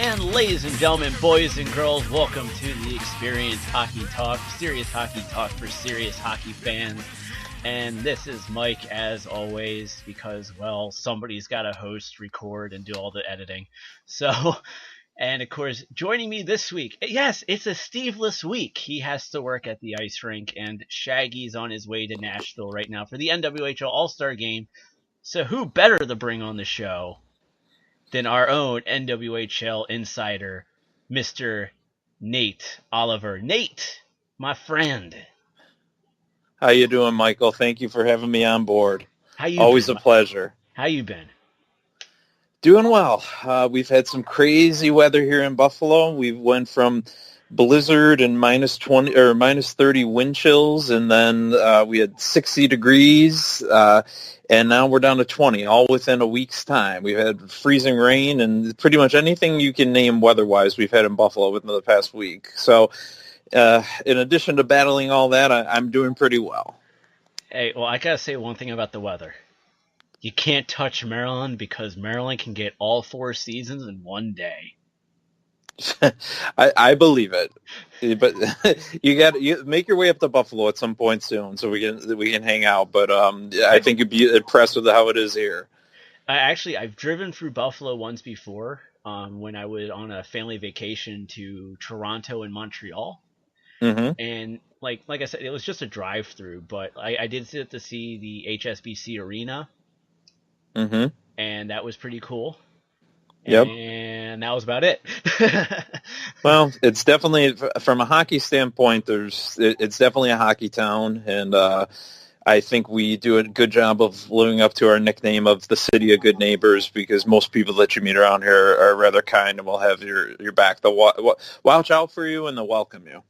And ladies and gentlemen, boys and girls, welcome to the Experience Hockey Talk, serious hockey talk for serious hockey fans. And this is Mike, as always, because, well, somebody's got to host, record, and do all the editing. So, and of course, joining me this week, yes, it's a Steve-less week. He has to work at the ice rink, and Shaggy's on his way to Nashville right now for the NWHL All Star Game. So who better to bring on the show than our own NWHL insider, Mr. Nate Oliver. Nate, my friend. How you doing, Michael? Thank you for having me on board. How you Always been? A pleasure. How you been? Doing well. We've had some crazy weather here in Buffalo. We went from blizzard and minus 20 or minus 30 wind chills, and then we had 60 degrees, and now we're down to 20, all within a week's time. We've had freezing rain and pretty much anything you can name weather-wise we've had in Buffalo within the past week. So in addition to battling all that, I'm doing pretty well. Hey, well, I gotta say one thing about the weather. You can't touch Maryland because Maryland can get all 4 seasons in one day. I believe it, but you make your way up to Buffalo at some point soon, so we can hang out. But I think you'd be impressed with how it is here. I've driven through Buffalo once before, when I was on a family vacation to Toronto and Montreal. Mm-hmm. And like I said, it was just a drive-through, but I did sit to see the HSBC Arena. Mm-hmm. And that was pretty cool. Yep. And that was about it. Well, it's definitely, from a hockey standpoint, it's definitely a hockey town, and I think we do a good job of living up to our nickname of the City of Good Neighbors, because most people that you meet around here are rather kind and will have your back. They'll watch out for you and they'll welcome you.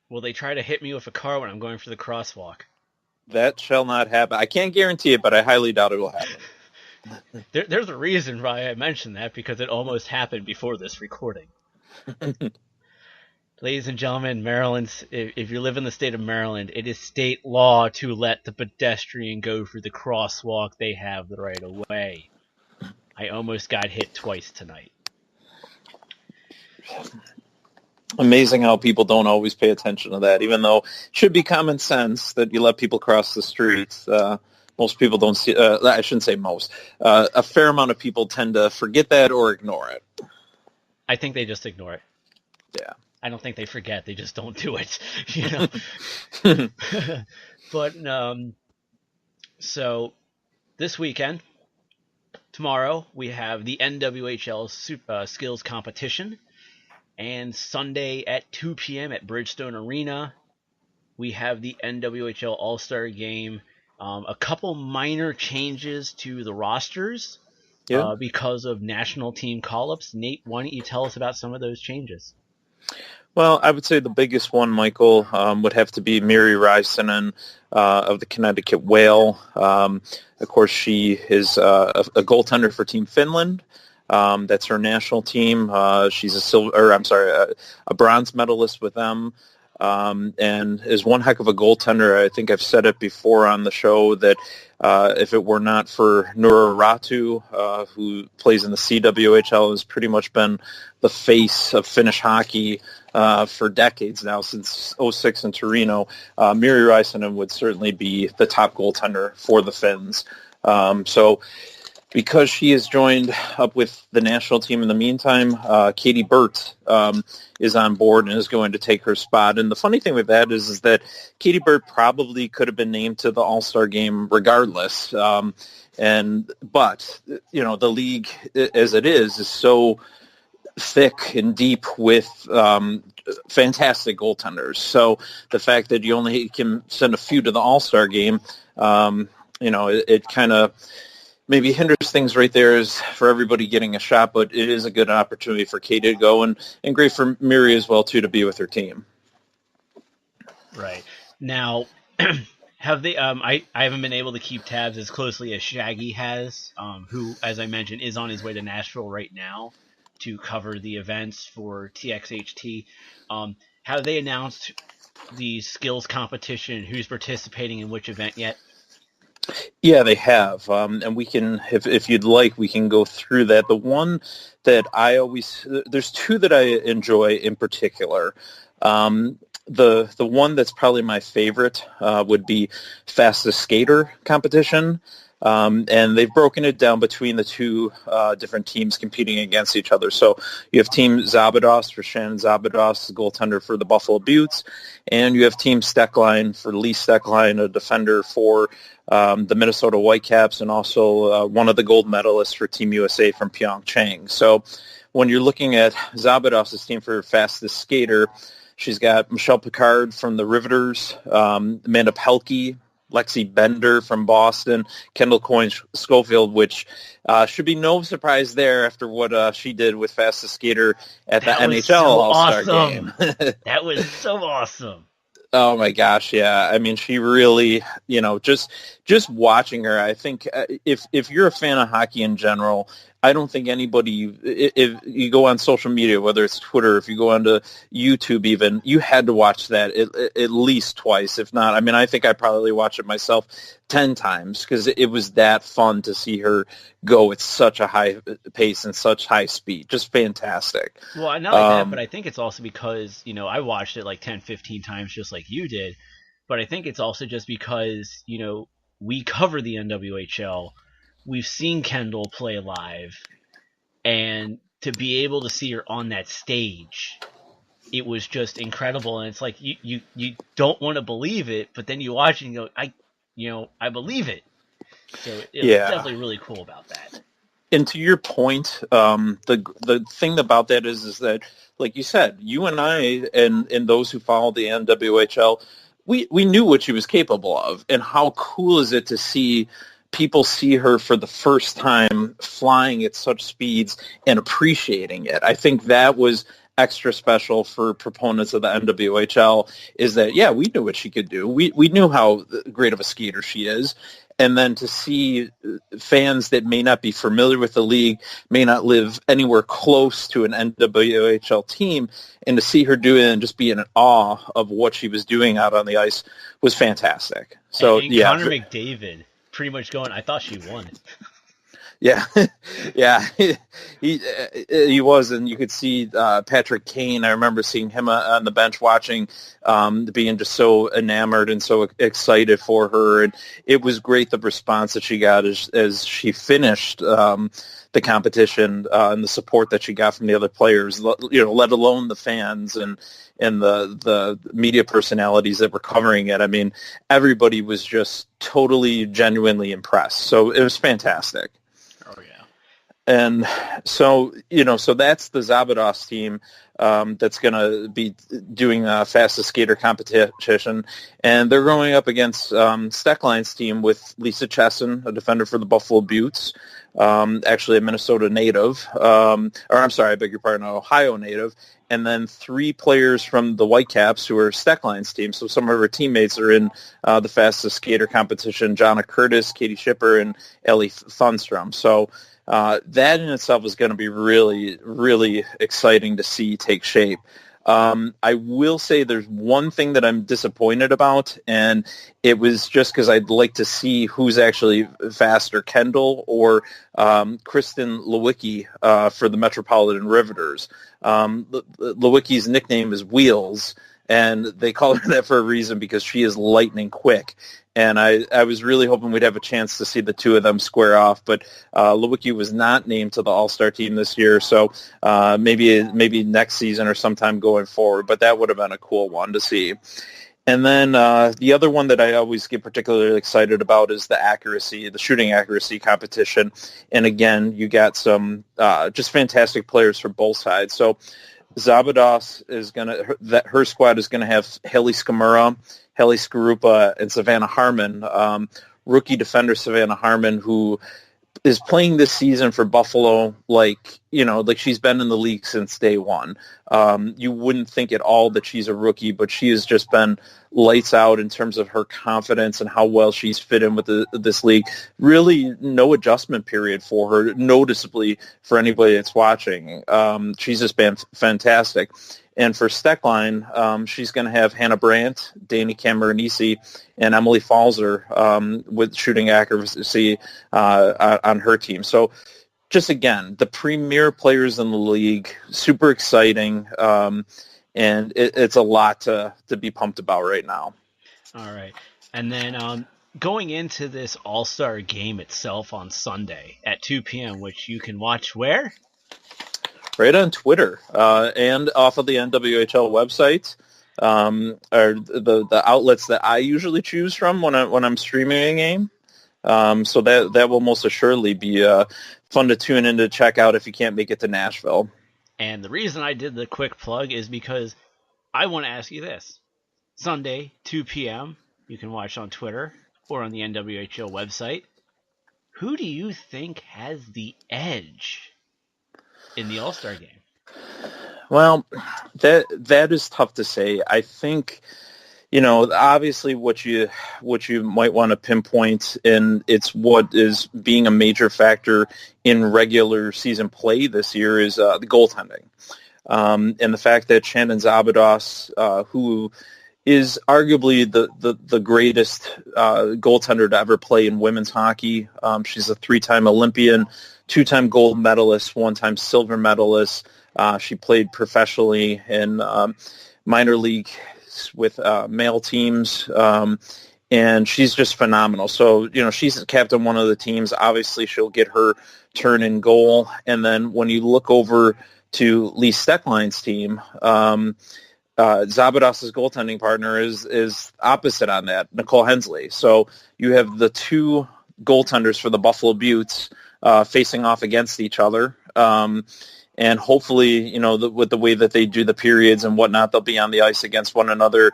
Will they try to hit me with a car when I'm going for the crosswalk? That shall not happen. I can't guarantee it, but I highly doubt it will happen. There's a reason why I mentioned that, because it almost happened before this recording. Ladies and gentlemen, Maryland, if you live in the state of Maryland, it is state law to let the pedestrian go through the crosswalk. They have the right of way. I almost got hit twice tonight. Amazing how people don't always pay attention to that, even though it should be common sense that you let people cross the streets. Most people don't see, I shouldn't say most, a fair amount of people tend to forget that or ignore it. I think they just ignore it. Yeah. I don't think they forget. They just don't do it, you know. But, so this weekend, tomorrow, we have the NWHL skills competition. And Sunday at 2 p.m. at Bridgestone Arena, we have the NWHL All Star Game. A couple minor changes to the rosters because of national team call-ups. Nate, why don't you tell us about some of those changes? Well, I would say the biggest one, Michael, would have to be Miri Reirden of the Connecticut Whale. Of course, she is a goaltender for Team Finland. That's her national team. She's a bronze medalist with them. And is one heck of a goaltender. I think I've said it before on the show that if it were not for Noora Ratu, who plays in the CWHL, has pretty much been the face of Finnish hockey for decades now, since '06 in Torino, Miri Reirden would certainly be the top goaltender for the Finns. So because she has joined up with the national team in the meantime, Katie Burt is on board and is going to take her spot. And the funny thing with that is that Katie Burt probably could have been named to the All-Star game regardless. But you know, the league as it is so thick and deep with fantastic goaltenders. So the fact that you only can send a few to the All-Star game, you know, it kind of maybe hinders things right there is for everybody getting a shot, but it is a good opportunity for Katie to go, and great for Miri as well, too, to be with her team. Right. Now, have they, I haven't been able to keep tabs as closely as Shaggy has, who, as I mentioned, is on his way to Nashville right now to cover the events for Txht. Have they announced the skills competition, who's participating in which event yet? Yeah, they have, and we can, if you'd like, we can go through that. The one that there's two that I enjoy in particular. The one that's probably my favorite would be fastest skater competition. And they've broken it down between the two different teams competing against each other. So you have Team Zabados for Shannon Zabados, the goaltender for the Buffalo Buttes, and you have Team Steckline for Lee Steckline, a defender for the Minnesota Whitecaps, and also one of the gold medalists for Team USA from Pyeongchang. So when you're looking at Zabados' team for fastest skater, she's got Michelle Picard from the Riveters, Amanda Pelkey, Lexi Bender from Boston, Kendall Coyne Schofield, which should be no surprise there after what she did with fastest skater at the NHL All Star game. That was so awesome. Oh my gosh, yeah. I mean, she really, just watching her, I think if you're a fan of hockey in general, I don't think anybody, if you go on social media, whether it's Twitter, if you go onto YouTube even, you had to watch that at least twice, if not. I mean, I think I probably watched it myself 10 times because it was that fun to see her go at such a high pace and such high speed. Just fantastic. Well, not like that, but I think it's also because, I watched it like 10, 15 times just like you did. But I think it's also just because, we cover the NWHL. We've seen Kendall play live, and to be able to see her on that stage, it was just incredible. And it's like you don't want to believe it, but then you watch it and go, I believe it. So it was definitely really cool about that. And to your point, the thing about that is that, like you said, you and I and those who follow the NWHL, we knew what she was capable of, and how cool is it to see people see her for the first time flying at such speeds and appreciating it. I think that was extra special for proponents of the NWHL, is that, we knew what she could do. We knew how great of a skater she is. And then to see fans that may not be familiar with the league, may not live anywhere close to an NWHL team, and to see her do it and just be in awe of what she was doing out on the ice was fantastic. So, and Connor McDavid pretty much going, I thought she won. Yeah, yeah, he was, and you could see Patrick Kane. I remember seeing him on the bench watching, being just so enamored and so excited for her, and it was great the response that she got as she finished the competition and the support that she got from the other players, let alone the fans and the media personalities that were covering it. I mean, everybody was just totally, genuinely impressed. So it was fantastic. Oh, yeah. And so, so that's the Zabados team that's going to be doing fastest skater competition. And they're going up against Steckline's team with Lisa Chesson, a defender for the Buffalo Buttes, actually a Minnesota native, an Ohio native, and then 3 players from the Whitecaps who are Steckline's team. So some of her teammates are in the fastest skater competition: Jonna Curtis, Katie Schipper, and Ellie Thunstrom. So that in itself is going to be really, really exciting to see take shape. I will say there's one thing that I'm disappointed about, and it was just because I'd like to see who's actually faster, Kendall or Kristen Lewicki for the Metropolitan Riveters. Lewicki's nickname is Wheels, and they call her that for a reason because she is lightning quick. And I was really hoping we'd have a chance to see the two of them square off, but Lewicki was not named to the All-Star team this year, so maybe next season or sometime going forward, but that would have been a cool one to see. And then the other one that I always get particularly excited about is the shooting accuracy competition. And again, you got some just fantastic players for both sides. So Zabados her squad is gonna have Haley Skamura, Haley Skarupa, and Savannah Harmon, rookie defender Savannah Harmon, who is playing this season for Buffalo like she's been in the league since day one. You wouldn't think at all that she's a rookie, but she has just been lights out in terms of her confidence and how well she's fit in with this league. Really no adjustment period for her, noticeably, for anybody that's watching. She's just been fantastic. And for Steckline, she's going to have Hannah Brandt, Danny Cameronisi, and Emily Falzer with shooting accuracy on her team. So just, again, the premier players in the league, super exciting, and it's a lot to be pumped about right now. All right. And then going into this All-Star game itself on Sunday at 2 p.m., which you can watch where? Right on Twitter and off of the NWHL website are the outlets that I usually choose from when I'm streaming a game. So that will most assuredly be fun to tune in to check out if you can't make it to Nashville. And the reason I did the quick plug is because I want to ask you this. Sunday, 2 p.m., you can watch on Twitter or on the NWHL website. Who do you think has the edge in the All-Star game? Well, that is tough to say. I think, obviously what you might want to pinpoint, and it's what is being a major factor in regular season play this year, is the goaltending. And the fact that Shannon Zabados, who is arguably the greatest goaltender to ever play in women's hockey. She's a 3-time Olympian, 2-time gold medalist, 1-time silver medalist. She played professionally in minor league with male teams, and she's just phenomenal. So, she's captain one of the teams. Obviously, she'll get her turn in goal. And then when you look over to Lee Steckline's team, Zabados' goaltending partner is opposite on that, Nicole Hensley. So you have the two goaltenders for the Buffalo Beauts facing off against each other. And hopefully, with the way that they do the periods and whatnot, they'll be on the ice against one another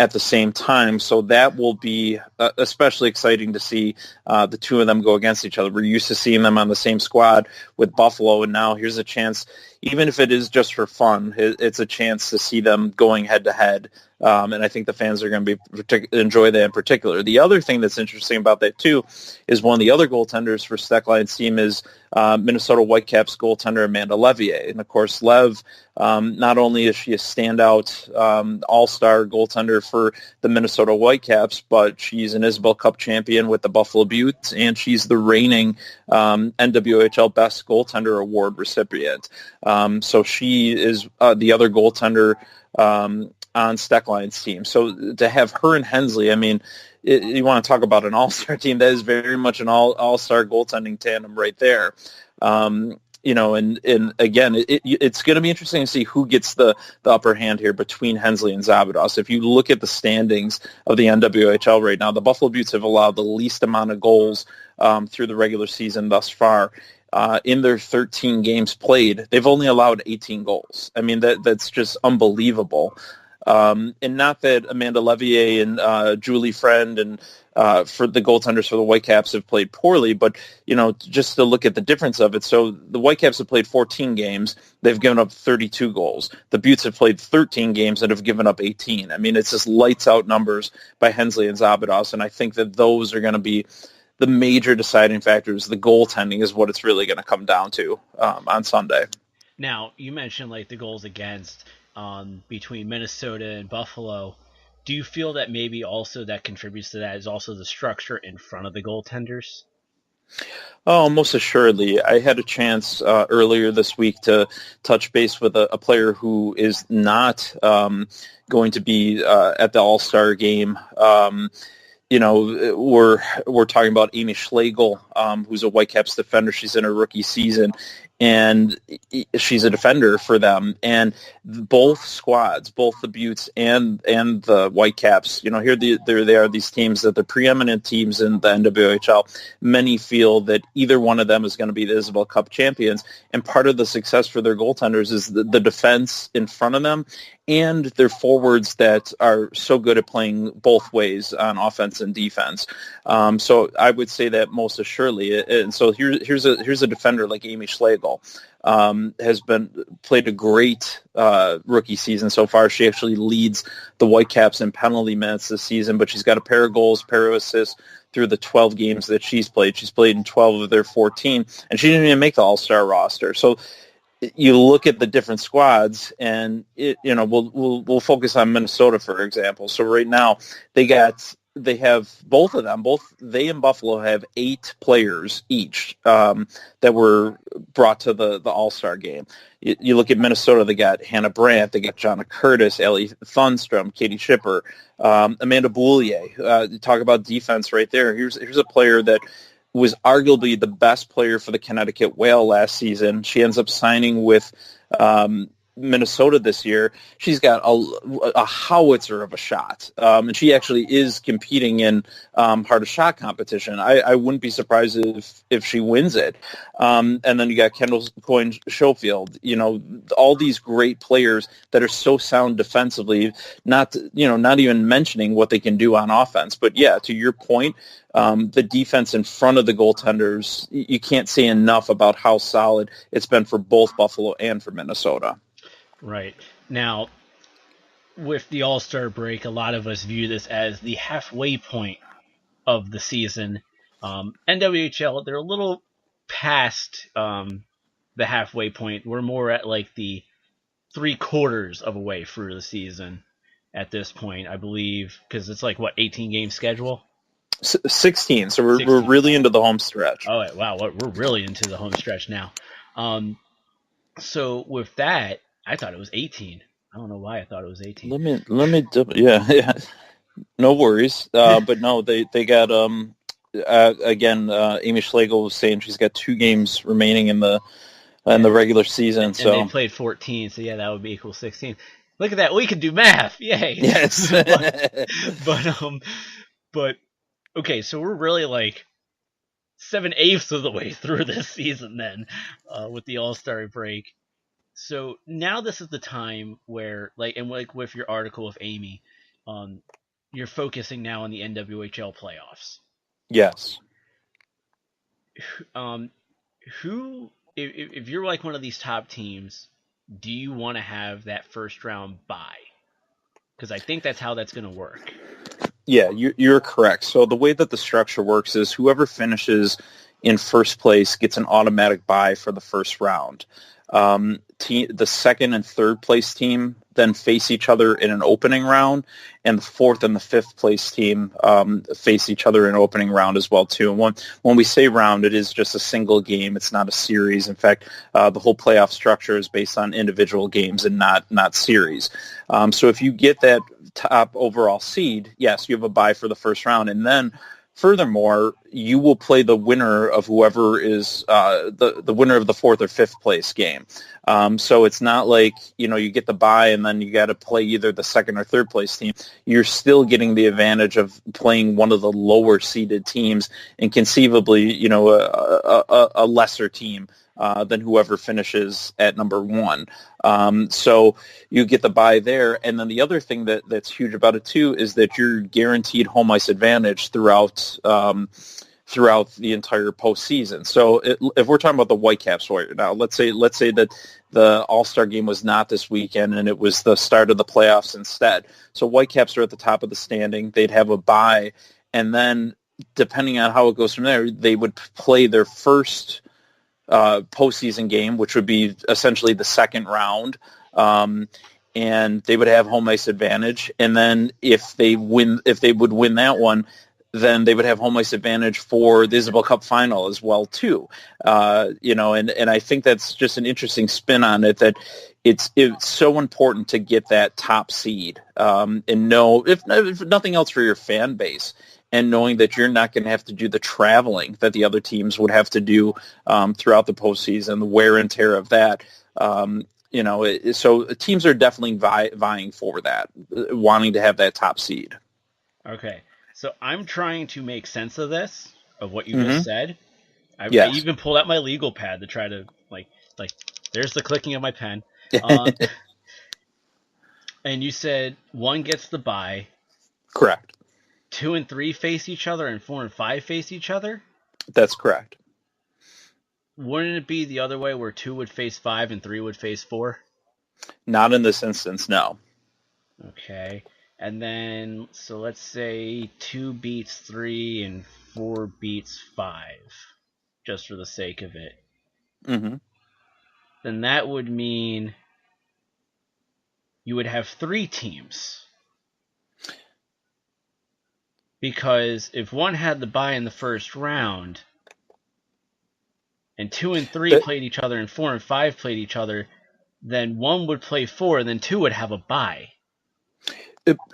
at the same time. So that will be especially exciting to see the two of them go against each other. We're used to seeing them on the same squad with Buffalo, and now here's a chance, even if it is just for fun, it's a chance to see them going head-to-head. And I think the fans are going to enjoy that in particular. The other thing that's interesting about that, too, is one of the other goaltenders for Steckline's team is Minnesota Whitecaps goaltender Amanda Levier. And, of course, Lev, not only is she a standout all-star goaltender for the Minnesota Whitecaps, but she's an Isabel Cup champion with the Buffalo Beauts, and she's the reigning NWHL Best Goaltender Award recipient. So she is the other goaltender on Steckline's team. So to have her and Hensley, I mean, you want to talk about an all-star team, that is very much an all-star goaltending tandem right there. And again, it's going to be interesting to see who gets the upper hand here between Hensley and Zabados. If you look at the standings of the NWHL right now, the Buffalo Beauts have allowed the least amount of goals through the regular season thus far. In their 13 games played, they've only allowed 18 goals. I mean, that's just unbelievable. And not that Amanda Levier and Julie Friend and for the goaltenders for the Whitecaps have played poorly, but, just to look at the difference of it. So the Whitecaps have played 14 games. They've given up 32 goals. The Beauts have played 13 games and have given up 18. I mean, it's just lights-out numbers by Hensley and Zabados, and I think that those are going to be the major deciding factors. The goaltending is what it's really going to come down to on Sunday. Now, you mentioned the goals against between Minnesota and Buffalo. Do you feel that maybe also that contributes to that is also the structure in front of the goaltenders? Oh, most assuredly. I had a chance earlier this week to touch base with a player who is not going to be at the All-Star game. We're talking about Amy Schlegel, who's a Whitecaps defender. She's in her rookie season, and she's a defender for them. And both squads, both the Beauts and the Whitecaps, here they are, these teams that the preeminent teams in the NWHL. Many feel that either one of them is going to be the Isabel Cup champions, and part of the success for their goaltenders is the defense in front of them and their forwards that are so good at playing both ways on offense and defense. So I would say that most assuredly. And so here's a defender like Amy Schlegel. Has played a great rookie season so far. She actually leads the Whitecaps in penalty minutes this season, but she's got a pair of goals, pair of assists through the 12 games that she's played. She's played in 12 of their 14, and she didn't even make the All-Star roster. So you look at the different squads, and we'll focus on Minnesota for example. So right now they have both of them. Both they and Buffalo have 8 players each that were brought to the All Star game. You look at Minnesota; they got Hannah Brandt, they got Jonna Curtis, Ellie Thunstrom, Katie Shipper, Amanda Boulier. Talk about defense right there. Here's a player that was arguably the best player for the Connecticut Whale last season. She ends up signing with Minnesota this year. She's got a howitzer of a shot, and she actually is competing in hardest shot competition. I wouldn't be surprised if she wins it. And then you got Kendall Coyne Schofield. All these great players that are so sound defensively. Not even mentioning what they can do on offense. But yeah, to your point, the defense in front of the goaltenders, you can't say enough about how solid it's been for both Buffalo and for Minnesota. Right. Now, with the All-Star break, a lot of us view this as the halfway point of the season. NWHL, they're a little past the halfway point. We're more at like the 3/4 of a way through the season at this point, I believe, because it's like, what, 18-game schedule? 16, so we're 16. we're really into the home stretch. Oh, wow, we're really into the home stretch now. So with that, I thought it was 18. I don't know why I thought it was 18. Let me yeah. No worries. But no, they got again. Amy Schlegel was saying she's got 2 games remaining in the regular season. And so they played 14, so yeah, that would be equal 16. Look at that, we can do math! Yay! Yes. but okay, so we're really like 7/8 of the way through this season then, with the All-Star break. So now this is the time where, like with your article with Amy, you're focusing now on the NWHL playoffs. Yes. Who, if you're like one of these top teams, do you want to have that first round bye? Because I think that's how that's going to work. Yeah, you're correct. So the way that the structure works is whoever finishes in first place gets an automatic bye for the first round. The second and third place team then face each other in an opening round, and the fourth and the fifth place team face each other in an opening round as well too. And when we say round, it is just a single game. It's not a series. In fact, the whole playoff structure is based on individual games and not series. So if you get that top overall seed, yes, you have a bye for the first round, and then furthermore, you will play the winner of whoever is the winner of the fourth or fifth place game. So it's not like, you get the bye and then you got to play either the second or third place team. You're still getting the advantage of playing one of the lower seeded teams and conceivably, a lesser team than whoever finishes at number 1. So you get the bye there. And then the other thing that's huge about it too is that you're guaranteed home ice advantage throughout the entire postseason. So if we're talking about the Whitecaps right now, let's say that the All-Star game was not this weekend and it was the start of the playoffs instead. So Whitecaps are at the top of the standing. They'd have a bye, and then depending on how it goes from there, they would play their first postseason game, which would be essentially the second round, and they would have home ice advantage. And then if they would win that one, then they would have home ice advantage for the Isabel Cup final as well too. And I think that's just an interesting spin on it, that it's so important to get that top seed, and know, if nothing else, for your fan base, and knowing that you're not going to have to do the traveling that the other teams would have to do throughout the postseason, the wear and tear of that. So teams are definitely vying for that, wanting to have that top seed. Okay, so I'm trying to make sense of this, of what you just said. I even pulled out my legal pad to try to, like there's the clicking of my pen. And you said 1 gets the bye. Correct. 2 and 3 face each other, and 4 and 5 face each other? That's correct. Wouldn't it be the other way, where 2 would face 5 and 3 would face 4? Not in this instance, no. Okay. And then, so let's say 2 beats 3 and 4 beats 5, just for the sake of it. Mm-hmm. then that would mean you would have 3 teams. Because if one had the bye in the first round, and 2 and 3 played each other, and 4 and 5 played each other, then 1 would play 4, and then 2 would have a bye.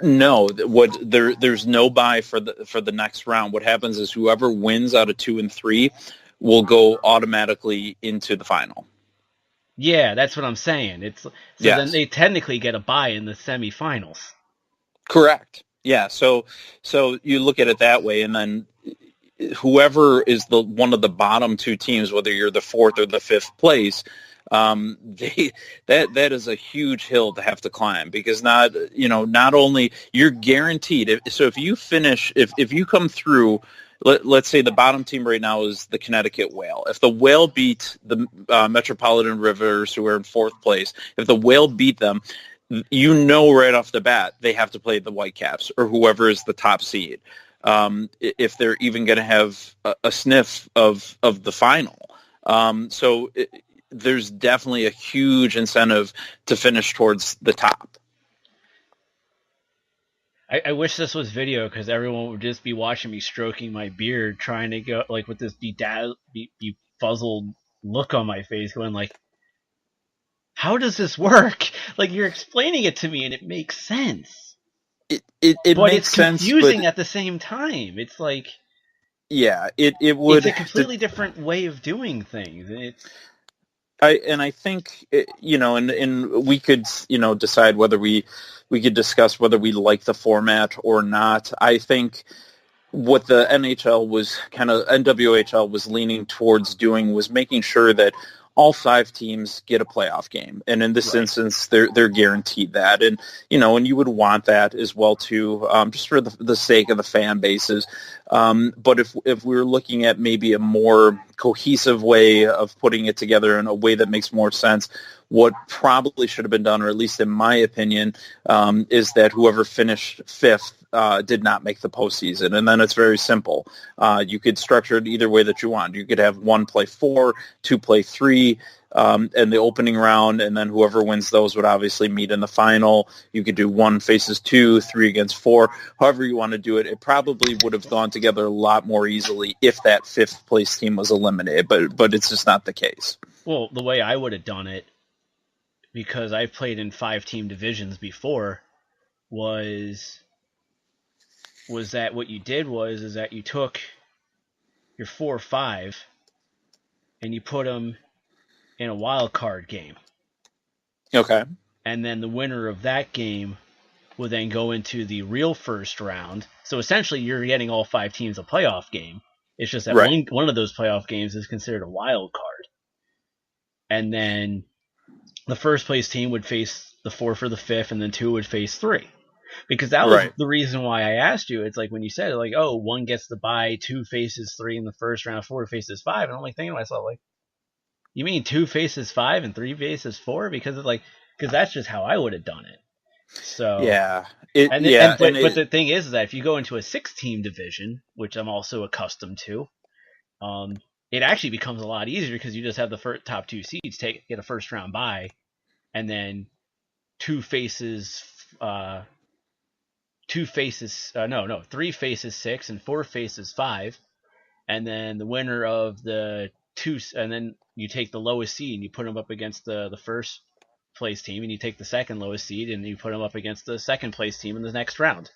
No, there's no bye for the next round. What happens is whoever wins out of 2 and 3 will go automatically into the final. Yeah, that's what I'm saying. Then they technically get a bye in the semifinals. Correct. Yeah. So you look at it that way, and then whoever is the one of the bottom 2 teams, whether you're the 4th or the 5th place, that is a huge hill to have to climb, because not only you're guaranteed. If you finish, if you come through, let's say the bottom team right now is the Connecticut Whale. If the Whale beat the Metropolitan Rivers, who are in 4th place, if the Whale beat them, right off the bat they have to play the Whitecaps or whoever is the top seed. If they're even going to have a sniff of the final. There's definitely a huge incentive to finish towards the top. I wish this was video, because everyone would just be watching me stroking my beard, trying to go like with this befuzzled look on my face, going like, how does this work? Like, you're explaining it to me and it makes sense. It but makes sense, it's confusing at the same time. It's like, yeah, it would. It's a completely different way of doing things. I think, and we could, decide whether we could discuss whether we like the format or not. I think what the NWHL was leaning towards doing was making sure that all 5 teams get a playoff game, and in this instance, they're guaranteed that, and you would want that as well too, just for the sake of the fan bases. But if we were looking at maybe a more cohesive way of putting it together in a way that makes more sense, what probably should have been done, or at least in my opinion, is that whoever finished 5th did not make the postseason, and then it's very simple. You could structure it either way that you want. You could have 1 play 4, 2 play 3, in the opening round, and then whoever wins those would obviously meet in the final. You could do 1 faces 2, 3 against 4, however you want to do it. It probably would have gone together a lot more easily if that 5th place team was eliminated, but it's just not the case. Well, the way I would have done it, because I've played in 5-team divisions before, was that what you did is that you took your 4 or 5 and you put them in a wild card game. Okay. And then the winner of that game will then go into the real first round. So essentially you're getting all 5 teams a playoff game. It's just that one of those playoff games is considered a wild card. And then the first place team would face the 4 for the 5th, and then 2 would face 3. Because that was the reason why I asked you. It's like when you said, like, 1 gets the bye, 2 faces 3 in the first round, 4 faces 5. And I'm like thinking to myself, like, you mean 2 faces 5 and 3 faces 4? Because that's just how I would have done it. So yeah, but the thing is that if you go into a 6-team division, which I'm also accustomed to, it actually becomes a lot easier, because you just have the top 2 seeds get a first round bye, and then 3 faces 6 and 4 faces 5, and then the winner of the 2, and then you take the lowest seed and you put them up against the first place team, and you take the second lowest seed and you put them up against the second place team in the next round.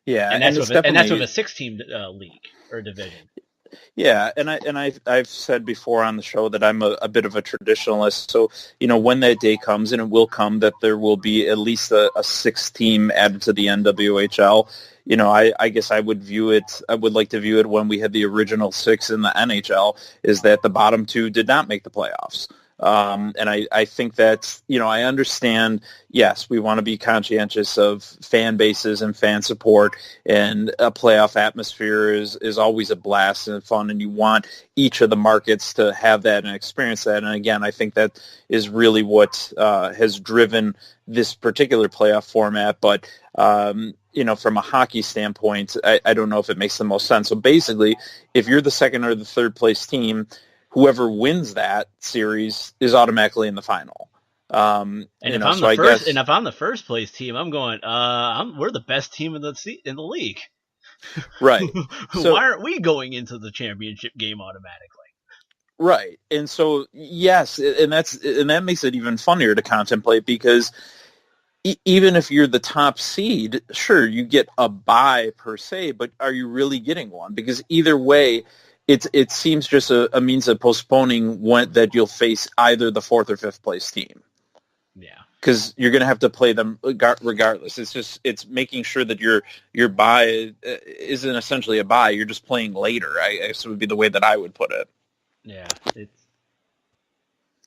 Yeah, and that's with a 6-team league or division. Yeah, and I've said before on the show that I'm a bit of a traditionalist. So, when that day comes, and it will come, that there will be at least a 6th team added to the NWHL. I guess I would like to view it when we had the original 6 in the NHL, is that the bottom 2 did not make the playoffs. And I think that, I understand, yes, we want to be conscientious of fan bases and fan support, and a playoff atmosphere is always a blast and fun, and you want each of the markets to have that and experience that. And again, I think that is really what has driven this particular playoff format. But, from a hockey standpoint, I don't know if it makes the most sense. So basically, if you're the 2nd or the 3rd place team, whoever wins that series is automatically in the final. And if I'm the first place team, I'm going. We're the best team in the league. Right. So, why aren't we going into the championship game automatically? Right. And so, yes, and that makes it even funnier to contemplate, because even if you're the top seed, sure, you get a bye per se, but are you really getting one? Because either way, it seems just a means of postponing that you'll face either the fourth or fifth place team. Yeah. Because you're going to have to play them regardless. It's making sure that your bye isn't essentially a bye. You're just playing later, I guess would be the way that I would put it. Yeah, it's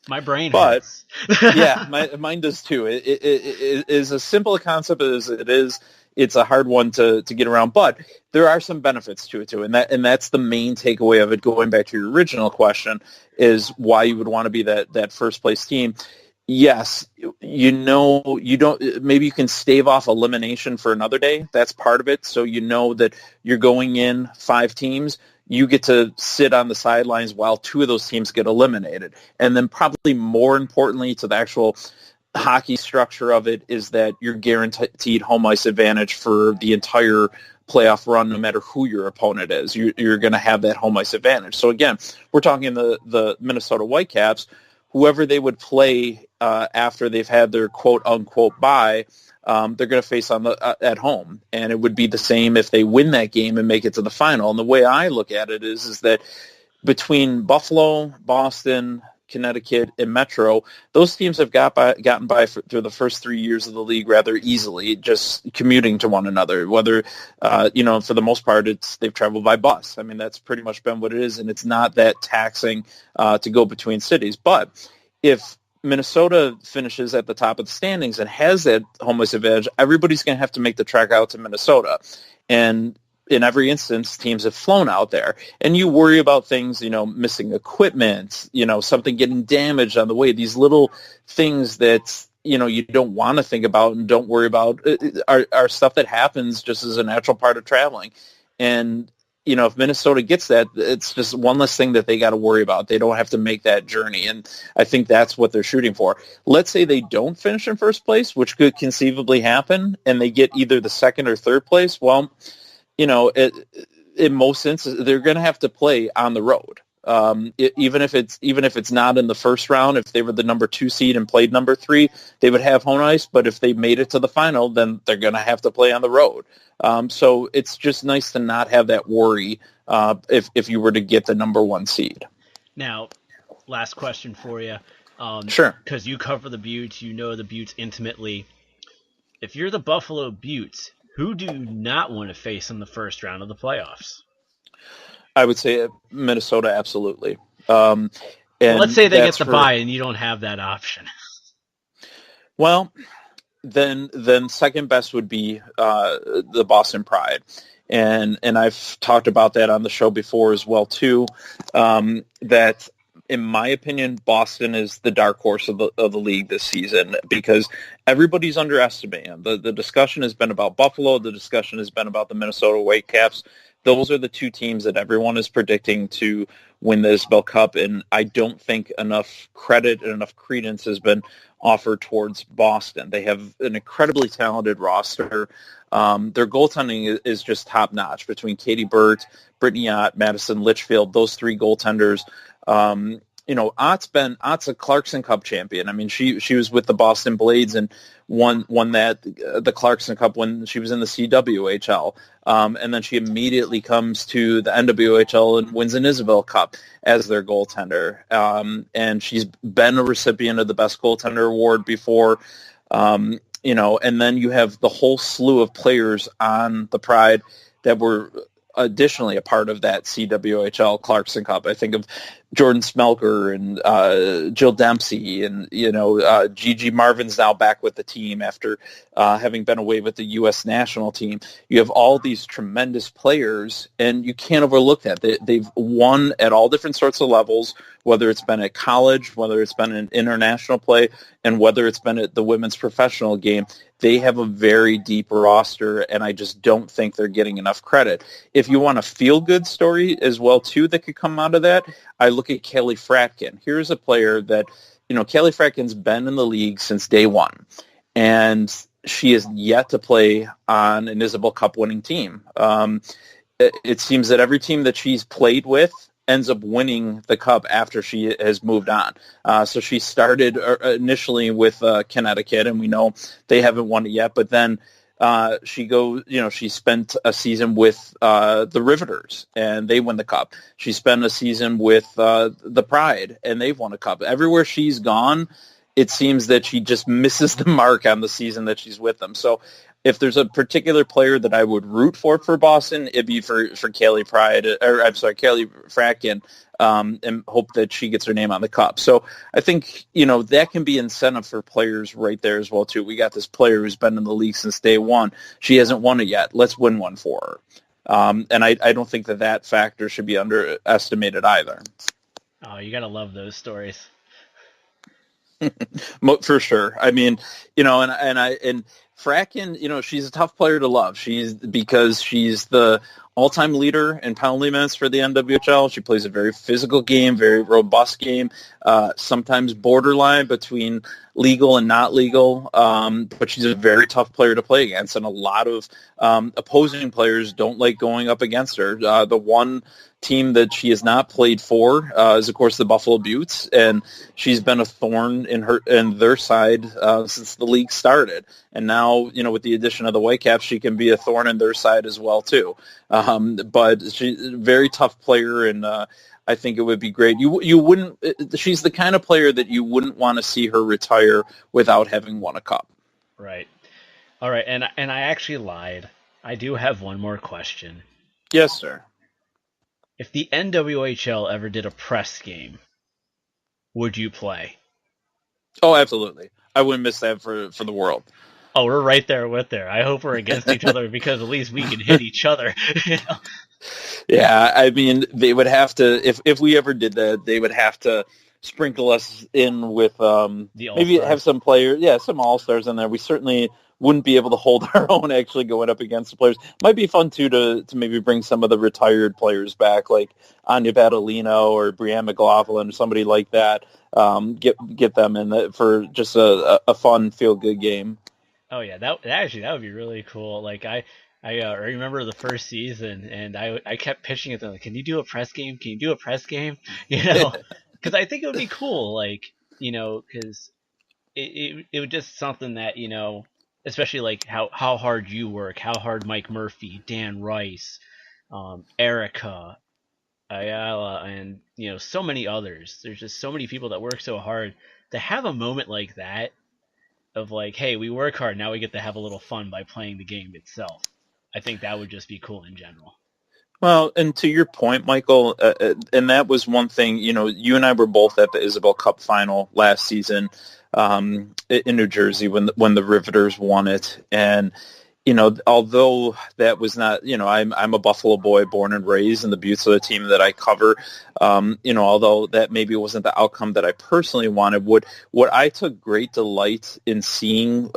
my brain hurts. Yeah, mine does too. It is as simple a concept as it is. It's a hard one to get around, but there are some benefits to it too, and that's the main takeaway of it. Going back to your original question, is why you would want to be that first place team. Yes, you don't. Maybe you can stave off elimination for another day. That's part of it. So you know that you're going in 5 teams. You get to sit on the sidelines while 2 of those teams get eliminated. And then probably more importantly to the actual hockey structure of it is that you're guaranteed home ice advantage for the entire playoff run, no matter who your opponent is. You're going to have that home ice advantage. So again, we're talking the Minnesota Whitecaps. Whoever they would play after they've had their quote-unquote bye, they're going to face at home. And it would be the same if they win that game and make it to the final. And the way I look at it is that between Buffalo, Boston, Connecticut, and Metro, those teams have gotten by through the first 3 years of the league rather easily, just commuting to one another. Whether, for the most part, they've traveled by bus. I mean, that's pretty much been what it is, and it's not that taxing to go between cities. But if Minnesota finishes at the top of the standings and has that home ice advantage, everybody's going to have to make the trek out to Minnesota. And in every instance, teams have flown out there. And you worry about things, missing equipment, something getting damaged on the way. These little things that, you don't want to think about and don't worry about are stuff that happens just as a natural part of traveling. And, if Minnesota gets that, it's just one less thing that they got to worry about. They don't have to make that journey. And I think that's what they're shooting for. Let's say they don't finish in first place, which could conceivably happen, and they get either the second or third place. Well, in most instances, they're going to have to play on the road. Even if it's not in the first round, if they were the number 2 seed and played number 3, they would have home ice. But if they made it to the final, then they're going to have to play on the road. So it's just nice to not have that worry if you were to get the number 1 seed. Now, last question for you. Sure. Because you cover the Buttes, you know the Buttes intimately. If you're the Buffalo Buttes, who do you not want to face in the first round of the playoffs? I would say Minnesota, absolutely. And let's say they get the bye and you don't have that option. Well, then second best would be the Boston Pride. And I've talked about that on the show before as well, too, that in my opinion, Boston is the dark horse of the league this season because everybody's underestimating them. The discussion has been about Buffalo. The discussion has been about the Minnesota Whitecaps. Those are the 2 teams that everyone is predicting to win the Isabel Cup, and I don't think enough credit and enough credence has been offered towards Boston. They have an incredibly talented roster. Their goaltending is just top-notch between Katie Burt, Brittany Ott, Madison Litchfield, those 3 goaltenders. Ott's a Clarkson Cup champion. I mean, she was with the Boston Blades and won the Clarkson Cup when she was in the CWHL. And then she immediately comes to the NWHL and wins an Isabel Cup as their goaltender. And she's been a recipient of the Best Goaltender Award before. And then you have the whole slew of players on the Pride that were additionally a part of that CWHL Clarkson Cup. I think of Jordan Smelker and Jill Dempsey and, Gigi Marvin's now back with the team after having been away with the U.S. national team. You have all these tremendous players, and you can't overlook that. They've won at all different sorts of levels, whether it's been at college, whether it's been in international play, and whether it's been at the women's professional game. They have a very deep roster, and I just don't think they're getting enough credit. If you want a feel-good story as well, too, that could come out of that, I look look at Kelly Fratkin. Here's a player that, Kelly Fratkin's been in the league since day one, and she is yet to play on an Isabel Cup winning team. It seems that every team that she's played with ends up winning the cup after she has moved on. So she started initially with Connecticut, and we know they haven't won it yet, but then she spent a season with the Riveters, and they win the cup. She spent a season with the Pride, and they've won a cup. Everywhere she's gone, it seems that she just misses the mark on the season that she's with them. So if there's a particular player that I would root for Boston, it'd be for Kelly Kelly Fratkin, and hope that she gets her name on the cup. So I think, that can be incentive for players right there as well, too. We got this player who's been in the league since day one. She hasn't won it yet. Let's win one for her. And I don't think that factor should be underestimated either. Oh, you got to love those stories. For sure. I mean, and Fratkin, she's a tough player to love. Because she's the all-time leader in penalty minutes for the NWHL. She plays a very physical game, very robust game, sometimes borderline between legal and not legal. But she's a very tough player to play against, and a lot of opposing players don't like going up against her. The one team that she has not played for is, of course, the Buffalo Beauts, and she's been a thorn in their side since the league started. And now, with the addition of the Whitecaps, she can be a thorn in their side as well, too. But she's a very tough player, and I think it would be great. You wouldn't. She's the kind of player that you wouldn't want to see her retire without having won a cup. Right. All right, and I actually lied. I do have one more question. Yes, sir. If the NWHL ever did a press game, would you play? Oh, absolutely. I wouldn't miss that for the world. Oh, we're right there with there. I hope we're against each other because at least we can hit each other. Yeah, I mean, they would have to, if we ever did that, they would have to sprinkle us in with maybe have some players, some all-stars in there. We certainly wouldn't be able to hold our own actually going up against the players. Might be fun, too, to maybe bring some of the retired players back, like Anya Battolino or Brianne McLaughlin, somebody like that. Get them in for just a fun, feel-good game. Oh, yeah, that would be really cool. Like, I remember the first season, and I kept pitching at them, like, can you do a press game? Can you do a press game? Because I think it would be cool, like, because it would just something that, especially like how hard you work, how hard Mike Murphy, Dan Rice, Erica, Ayala, and so many others. There's just so many people that work so hard to have a moment like that of like, hey, we work hard, now we get to have a little fun by playing the game itself. I think that would just be cool in general. Well, and to your point, Michael, and that was one thing, you and I were both at the Isabel Cup final last season in New Jersey when the Riveters won it. And, although that was not, I'm a Buffalo boy born and raised, and the Buttes are the team that I cover, although that maybe wasn't the outcome that I personally wanted, what I took great delight in seeing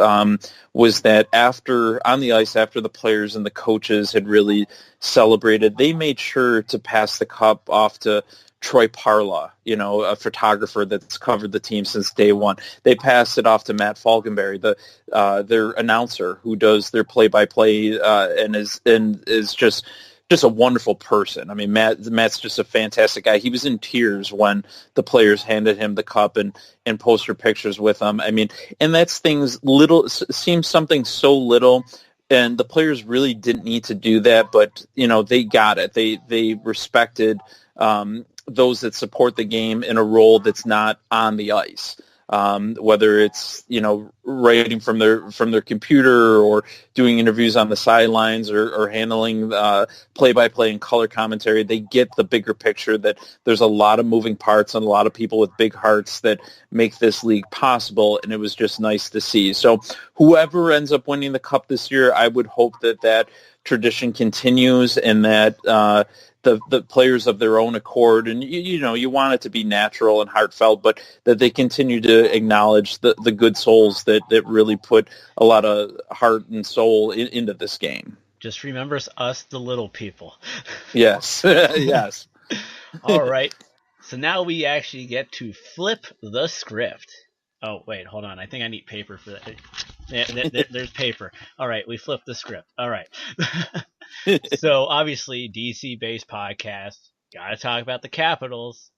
was that on the ice, after the players and the coaches had really celebrated, they made sure to pass the cup off to Troy Parla, a photographer that's covered the team since day one. They passed it off to Matt Falkenberry, their announcer who does their play-by-play and is just a wonderful person. I mean, Matt's just a fantastic guy. He was in tears when the players handed him the cup and poster pictures with him. I mean, and that's seems something so little. And the players really didn't need to do that, but, they got it. They respected those that support the game in a role that's not on the ice, whether it's writing from their computer or doing interviews on the sidelines or handling play-by-play and color commentary. They get the bigger picture that there's a lot of moving parts and a lot of people with big hearts that make this league possible, and it was just nice to see. So whoever ends up winning the cup this year, I would hope that tradition continues and that the players of their own accord, and you want it to be natural and heartfelt, but that they continue to acknowledge the good souls that really put a lot of heart and soul into this game. Just remembers us, the little people. Yes, yes. All right. So now we actually get to flip the script. Oh, wait, hold on. I think I need paper for that. There's paper. All right, we flipped the script. All right. So, obviously, DC-based podcast. Got to talk about the Capitals.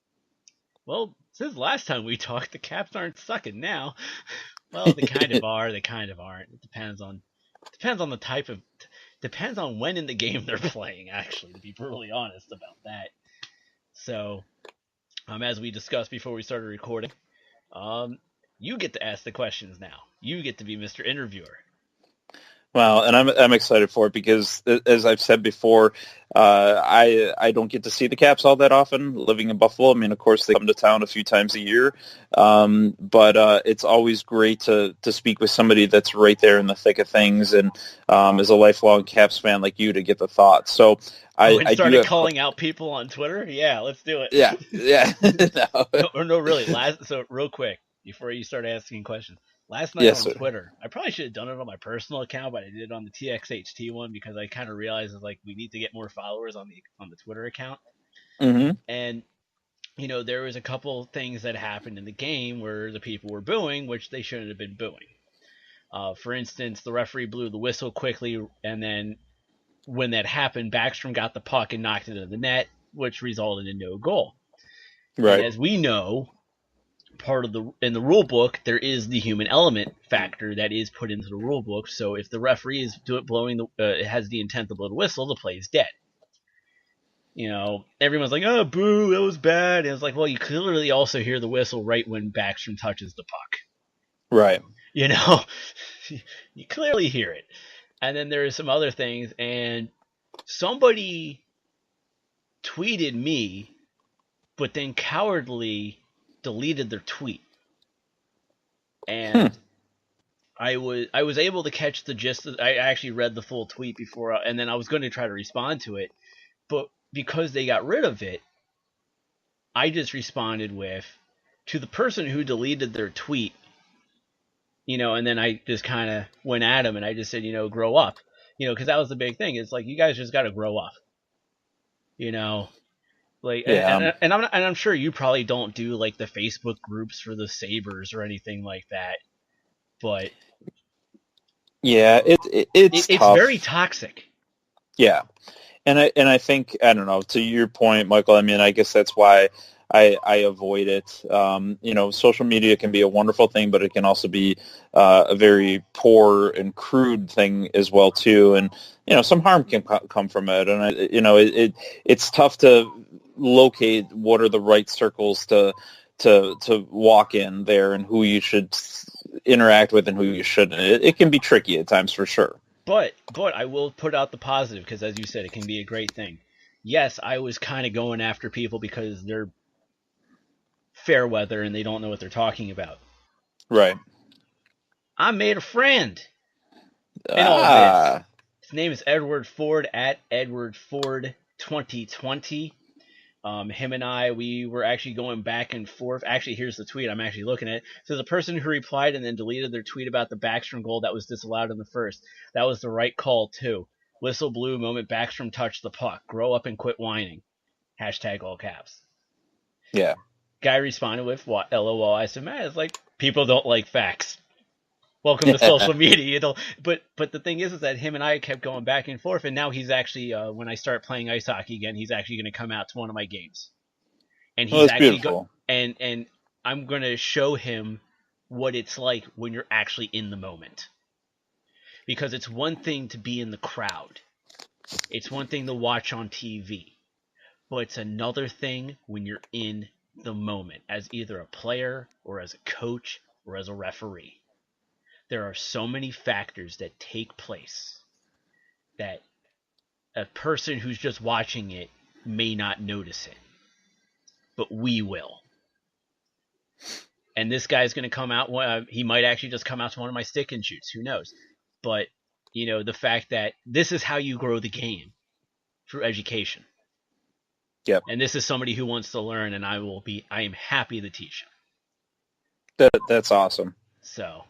Well, since last time we talked, the Caps aren't sucking now. Well, they kind of are. They kind of aren't. It depends on the type of... Depends on when in the game they're playing, actually, to be brutally honest about that. So... as we discussed before we started recording, you get to ask the questions now. You get to be Mr. Interviewer. Well, and I'm excited for it because, as I've said before, I don't get to see the Caps all that often living in Buffalo. I mean, of course, they come to town a few times a year, but it's always great to speak with somebody that's right there in the thick of things, and as a lifelong Caps fan like you, to get the thoughts. So I started calling out people on Twitter. Yeah, let's do it. Yeah. No, really. So real quick before you start asking questions. Last night on Twitter, I probably should have done it on my personal account, but I did it on the Txht one because I kind of realized that, like, we need to get more followers on the Twitter account. Mm-hmm. And there was a couple things that happened in the game where the people were booing, which they shouldn't have been booing. For instance, the referee blew the whistle quickly, and then when that happened, Backstrom got the puck and knocked it into the net, which resulted in no goal. Right. And as we know, in the rule book, there is the human element factor that is put into the rule book. So if the referee is has the intent to blow the whistle, the play is dead. Everyone's like, "Oh, boo, that was bad." And it's like, well, you clearly also hear the whistle right when Backstrom touches the puck. Right. You clearly hear it. And then there are some other things, and somebody tweeted me, but then cowardly deleted their tweet. And I was able to catch the gist. I actually read the full tweet before, and then I was going to try to respond to it, but because they got rid of it, I just responded with, to the person who deleted their tweet, and then I just kind of went at him and I just said, grow up, because that was the big thing. It's like, you guys just got to grow up, like, yeah. and I'm sure you probably don't do like the Facebook groups for the Sabres or anything like that, but yeah, it's very toxic. Yeah. And I think, I don't know, to your point, Michael, I mean, I guess that's why I avoid it. Social media can be a wonderful thing, but it can also be a very poor and crude thing as well, too. And, some harm can come from it. And, it's tough to locate what are the right circles to walk in there and who you should interact with and who you shouldn't. It can be tricky at times, for sure. But I will put out the positive, because as you said, it can be a great thing. Yes, I was kind of going after people because they're fair weather and they don't know what they're talking about. Right. I made a friend in all this. His name is Edward Ford, at Edward Ford 2020. Him and I, we were actually going back and forth. Actually, here's the tweet I'm actually looking at. So the person who replied and then deleted their tweet about the Backstrom goal that was disallowed in the first. That was the right call, too. Whistle blew moment Backstrom touched the puck. Grow up and quit whining. # all caps. Yeah. Guy responded with, what? LOL. I said, man, it's like, people don't like facts. Welcome to social media. But the thing is that him and I kept going back and forth, and now he's actually, when I start playing ice hockey again, he's actually going to come out to one of my games, and he's actually and I'm going to show him what it's like when you're actually in the moment, because it's one thing to be in the crowd, it's one thing to watch on TV, but it's another thing when you're in the moment as either a player or as a coach or as a referee. There are so many factors that take place that a person who's just watching it may not notice it, but we will. And this guy's going to come out, he might actually just come out to one of my stick and shoots, who knows. But, the fact that this is how you grow the game, through education. Yep. And this is somebody who wants to learn, and I am happy to teach him. That's awesome. So...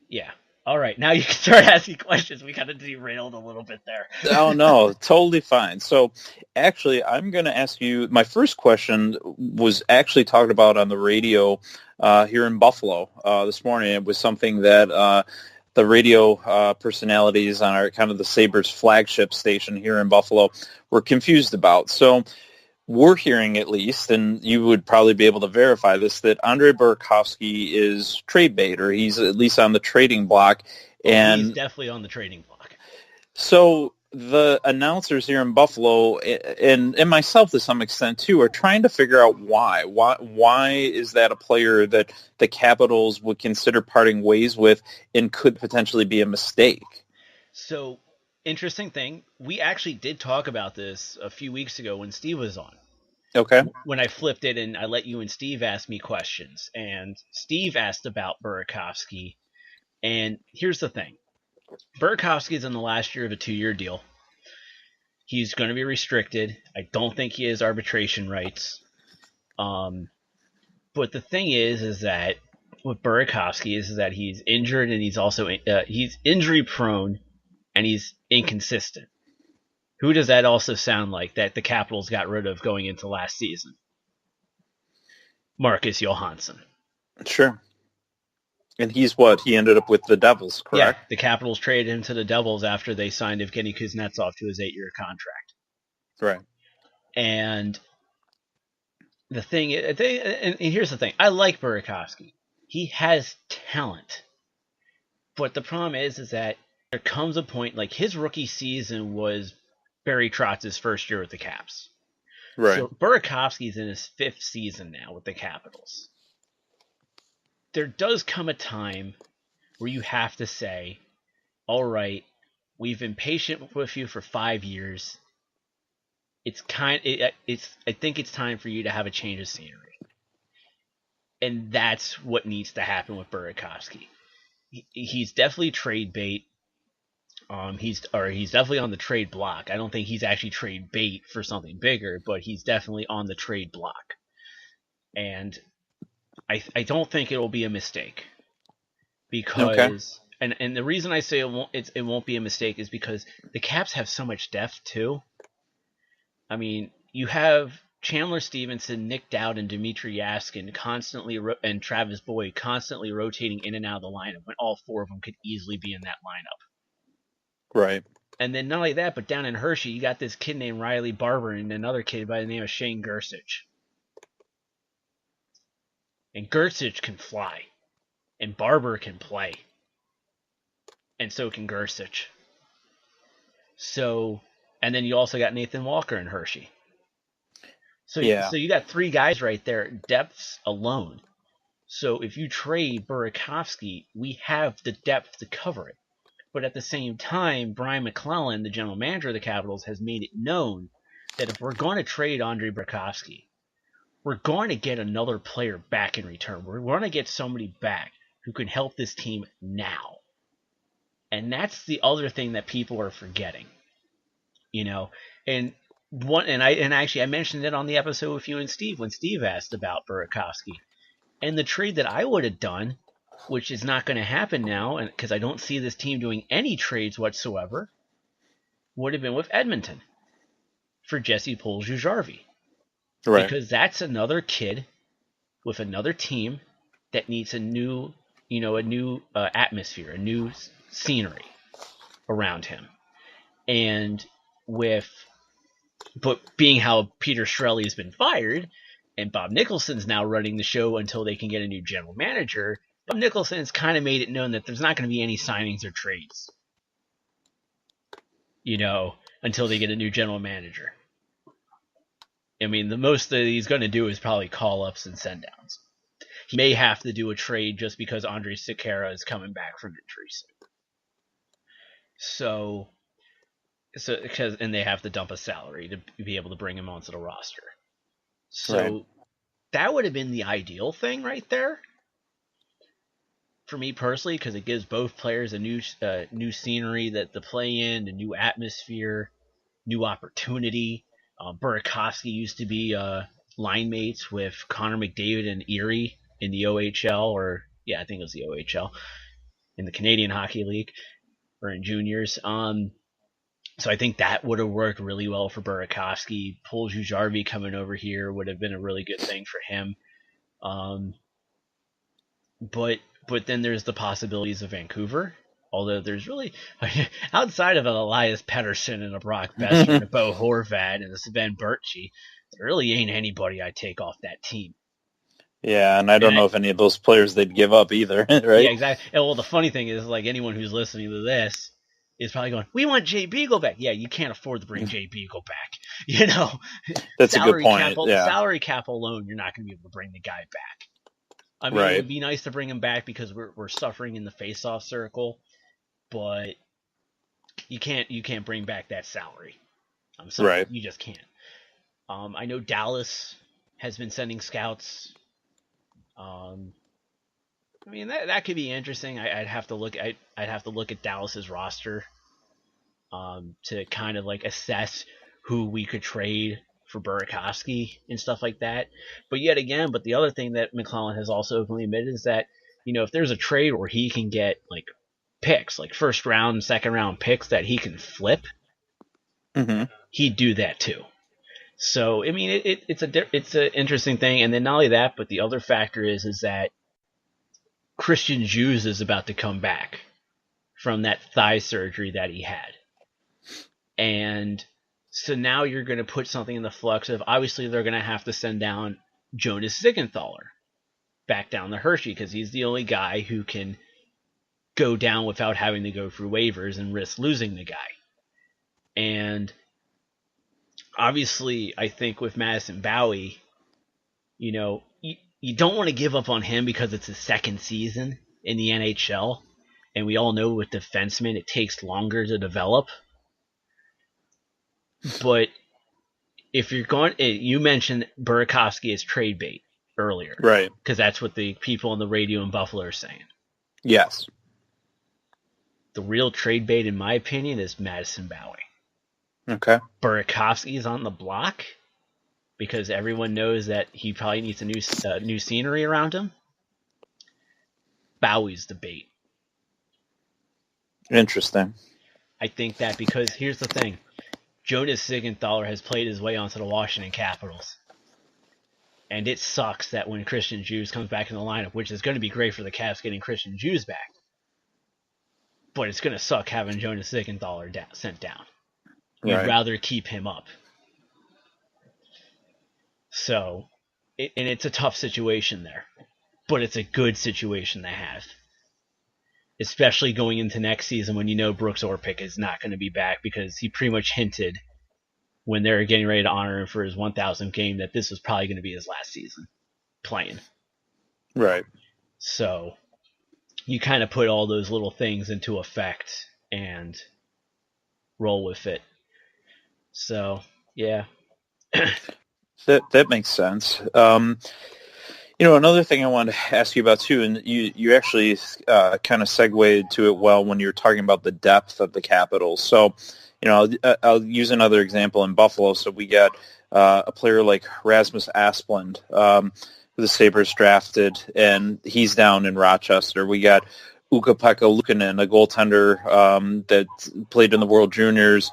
yeah. All right, now you can start asking questions. We kind of derailed a little bit there. Oh, no, totally fine. So actually, I'm going to ask you, my first question was actually talked about on the radio here in Buffalo this morning. It was something that the radio personalities on our kind of the Sabres flagship station here in Buffalo were confused about. So we're hearing at least, and you would probably be able to verify this, that Andre Burakovsky is trade bait, or he's at least on the trading block. And he's definitely on the trading block. So the announcers here in Buffalo, and myself to some extent too, are trying to figure out why. Why is that a player that the Capitals would consider parting ways with and could potentially be a mistake? So, interesting thing, we actually did talk about this a few weeks ago when Steve was on. Okay. When I flipped it and I let you and Steve ask me questions. And Steve asked about Burakovsky. And here's the thing. Burakovsky is in the last year of a 2-year deal. He's going to be restricted. I don't think he has arbitration rights. But the thing is that with Burakovsky is that he's injured and he's also he's injury prone and he's inconsistent. Who does that also sound like that the Capitals got rid of going into last season? Marcus Johansson. Sure. And he's what? He ended up with the Devils, correct? Yeah, the Capitals traded him to the Devils after they signed Evgeny Kuznetsov to his 8-year contract. Right. And the thing, and here's the thing. I like Burakovsky. He has talent. But the problem is that there comes a point, like his rookie season was Barry Trotz's first year with the Caps. Right. So Burakovsky's in his 5th season now with the Capitals. There does come a time where you have to say, all right, we've been patient with you for 5 years. I think it's time for you to have a change of scenery. And that's what needs to happen with Burakovsky. He's definitely trade bait. He's definitely on the trade block. I don't think he's actually trade bait for something bigger, but he's definitely on the trade block. And I don't think it will be a mistake because and the reason I say it won't be a mistake is because the Caps have so much depth too. I mean, you have Chandler Stevenson, Nick Dowd, and Dmitry Yaskin constantly and Travis Boyd constantly rotating in and out of the lineup when all 4 of them could easily be in that lineup. Right. And then not only that, but down in Hershey, you got this kid named Riley Barber and another kid by the name of Shane Gersich. And Gersich can fly. And Barber can play. And so can Gersich. So, and then you also got Nathan Walker in Hershey. So, yeah. So you got 3 guys right there, depths alone. So if you trade Burakovsky, we have the depth to cover it. But at the same time, Brian McClellan, the general manager of the Capitals, has made it known that if we're going to trade Andre Burakovsky, we're going to get another player back in return. We're going to get somebody back who can help this team now. And that's the other thing that people are forgetting. You know, and actually I mentioned it on the episode with you and Steve when Steve asked about Burakovsky. And the trade that I would have done, which is not going to happen now, and because I don't see this team doing any trades whatsoever, would have been with Edmonton for Jesse Puljujärvi. Right. Because that's another kid with another team that needs a new atmosphere, a new scenery around him. And but being how Peter Strelly has been fired, and Bob Nicholson's now running the show until they can get a new general manager, Bob Nicholson's kind of made it known that there's not going to be any signings or trades, until they get a new general manager. I mean, the most that he's going to do is probably call-ups and send-downs. He may have to do a trade just because Andrej Sekera is coming back from injury soon. And they have to dump a salary to be able to bring him onto the roster. So That would have been the ideal thing right there for me personally, because it gives both players a new scenery that to play in, a new atmosphere, new opportunity. Burakovsky used to be line mates with Connor McDavid and Erie in the OHL, I think it was the OHL. in the Canadian Hockey League or in juniors. So I think that would have worked really well for Burakovsky. Paul Jujarvi coming over here would have been a really good thing for him. But then there's the possibilities of Vancouver. Although there's really, outside of an Elias Pettersson and a Brock Besser and a Bo Horvat and a Sven Berchi, there really ain't anybody I'd take off that team. Yeah, and I don't know if any of those players they'd give up either, right? Yeah, exactly. And, well, the funny thing is, like, anyone who's listening to this is probably going, we want Jay Beagle back. Yeah, you can't afford to bring Jay Beagle back. You know? That's a good point. Salary cap alone, you're not going to be able to bring the guy back. I mean, it would be nice to bring him back because we're suffering in the face-off circle, but you can't bring back that salary. I'm sorry, you just can't. I know Dallas has been sending scouts. I mean that could be interesting. I'd have to look at Dallas's roster to kind of like assess who we could trade for Burakovsky and stuff like that. But the other thing that McClellan has also openly admitted is that, you know, if there's a trade where he can get like picks, like first round, second round picks that he can flip, he'd do that too. So I mean, it's an interesting thing. And then not only that, but the other factor is that Christian Djoos is about to come back from that thigh surgery that he had, and so now you're going to put something in the flux of, obviously they're going to have to send down Jonas Siegenthaler back down to Hershey because he's the only guy who can go down without having to go through waivers and risk losing the guy. And obviously, I think with Madison Bowey, you know, you don't want to give up on him because it's his second season in the NHL. And we all know with defensemen, it takes longer to develop. But if you're going, you mentioned Burakovsky as trade bait earlier. Right. Because that's what the people on the radio in Buffalo are saying. Yes. The real trade bait, in my opinion, is Madison Bowey. Okay. Burakovsky's on the block because everyone knows that he probably needs a new scenery around him. Bowey's the bait. Interesting. I think that because here's the thing. Jonas Siegenthaler has played his way onto the Washington Capitals. And it sucks that when Christian Djoos comes back in the lineup, which is going to be great for the Cavs getting Christian Djoos back, but it's going to suck having Jonas Siegenthaler sent down. You'd rather keep him up. So, and it's a tough situation there, but it's a good situation to have. Especially going into next season when you know Brooks Orpik is not going to be back because he pretty much hinted when they were getting ready to honor him for his 1,000th game that this was probably going to be his last season playing. Right. So you kind of put all those little things into effect and roll with it. So, yeah. That makes sense. You know, another thing I wanted to ask you about too, and you actually kind of segued to it well when you were talking about the depth of the Capitals. So, you know, I'll use another example in Buffalo. So we got a player like Rasmus Asplund, who the Sabres drafted, and he's down in Rochester. We got Ukko-Pekka Luukkonen, a goaltender that played in the World Juniors.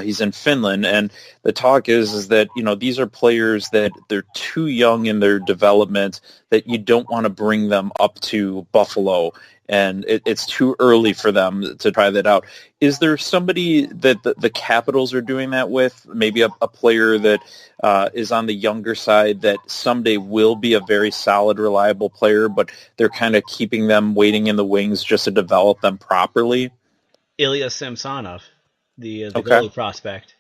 He's in Finland, and the talk is that, you know, these are players that they're too young in their development, that you don't want to bring them up to Buffalo, and it's too early for them to try that out. Is there somebody that the Capitals are doing that with? Maybe a player that is on the younger side that someday will be a very solid, reliable player, but they're kind of keeping them waiting in the wings just to develop them properly? Ilya Samsonov, the goalie prospect.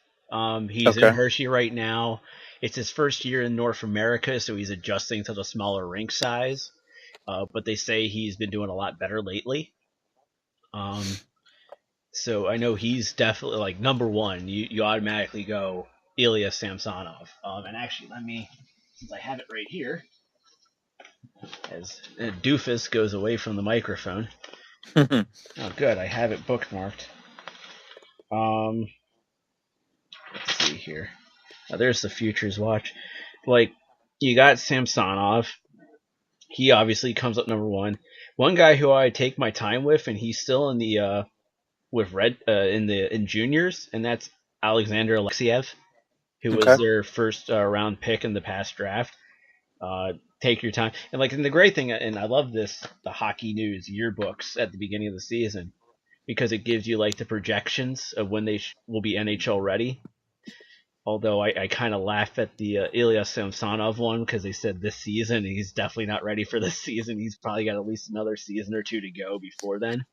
He's in Hershey right now. It's his first year in North America, so he's adjusting to the smaller rink size. But they say he's been doing a lot better lately. So I know he's definitely like number one. You automatically go Ilya Samsonov. And actually, since I have it right here, as Doofus goes away from the microphone. Oh, good. I have it bookmarked. Let's see here. There's the Futures Watch. Like, you got Samsonov. He obviously comes up number one. One guy who I take my time with, and he's still in the with red in juniors, and that's Alexander Alexiev, who was Okay. their first round pick in the past draft. Take your time, and like, and the great thing, and I love this, the Hockey News yearbooks at the beginning of the season, because it gives you like the projections of when they will be NHL ready. Although I kind of laugh at the Ilya Samsonov one, because they said this season, he's definitely not ready for this season. He's probably got at least another season or two to go before then.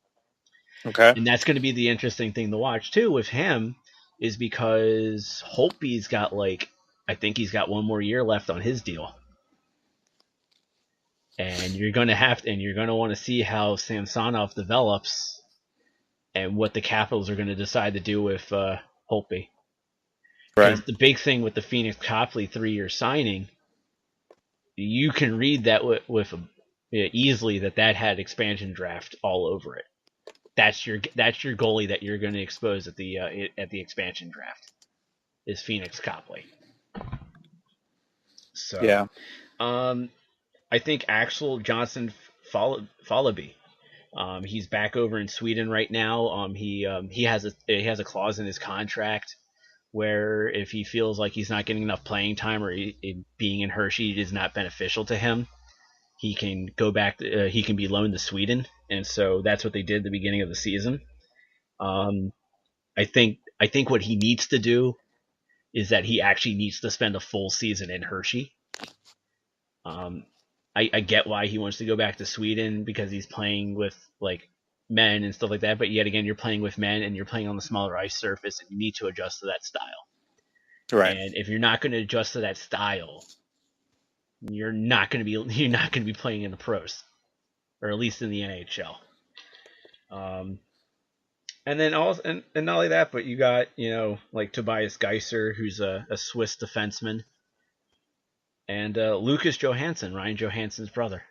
Okay. And that's going to be the interesting thing to watch too with him, is because Holtby's got like, I think he's got one more year left on his deal. And you're going to want to see how Samsonov develops and what the Capitals are going to decide to do with Holtby. Right. Because the big thing with the Phoenix Copley 3-year signing, you can read that easily that had expansion draft all over it. That's your goalie that you're going to expose at the expansion draft, is Phoenix Copley. So, Yeah. I think Axel Johnson Fallaby, he's back over in Sweden right now. He has a clause in his contract where if he feels like he's not getting enough playing time, or being in Hershey is not beneficial to him, he can go back. He can be loaned to Sweden, and so that's what they did at the beginning of the season. I think what he needs to do is that he actually needs to spend a full season in Hershey. I get why he wants to go back to Sweden, because he's playing with like men and stuff like that. But yet again, you're playing with men and you're playing on the smaller ice surface, and you need to adjust to that style. Right. And if you're not going to adjust to that style, you're not going to be playing in the pros, or at least in the NHL. And then also, and not only that, but you got, like Tobias Geiser, who's a Swiss defenseman, and Lucas Johansson, Ryan Johansson's brother.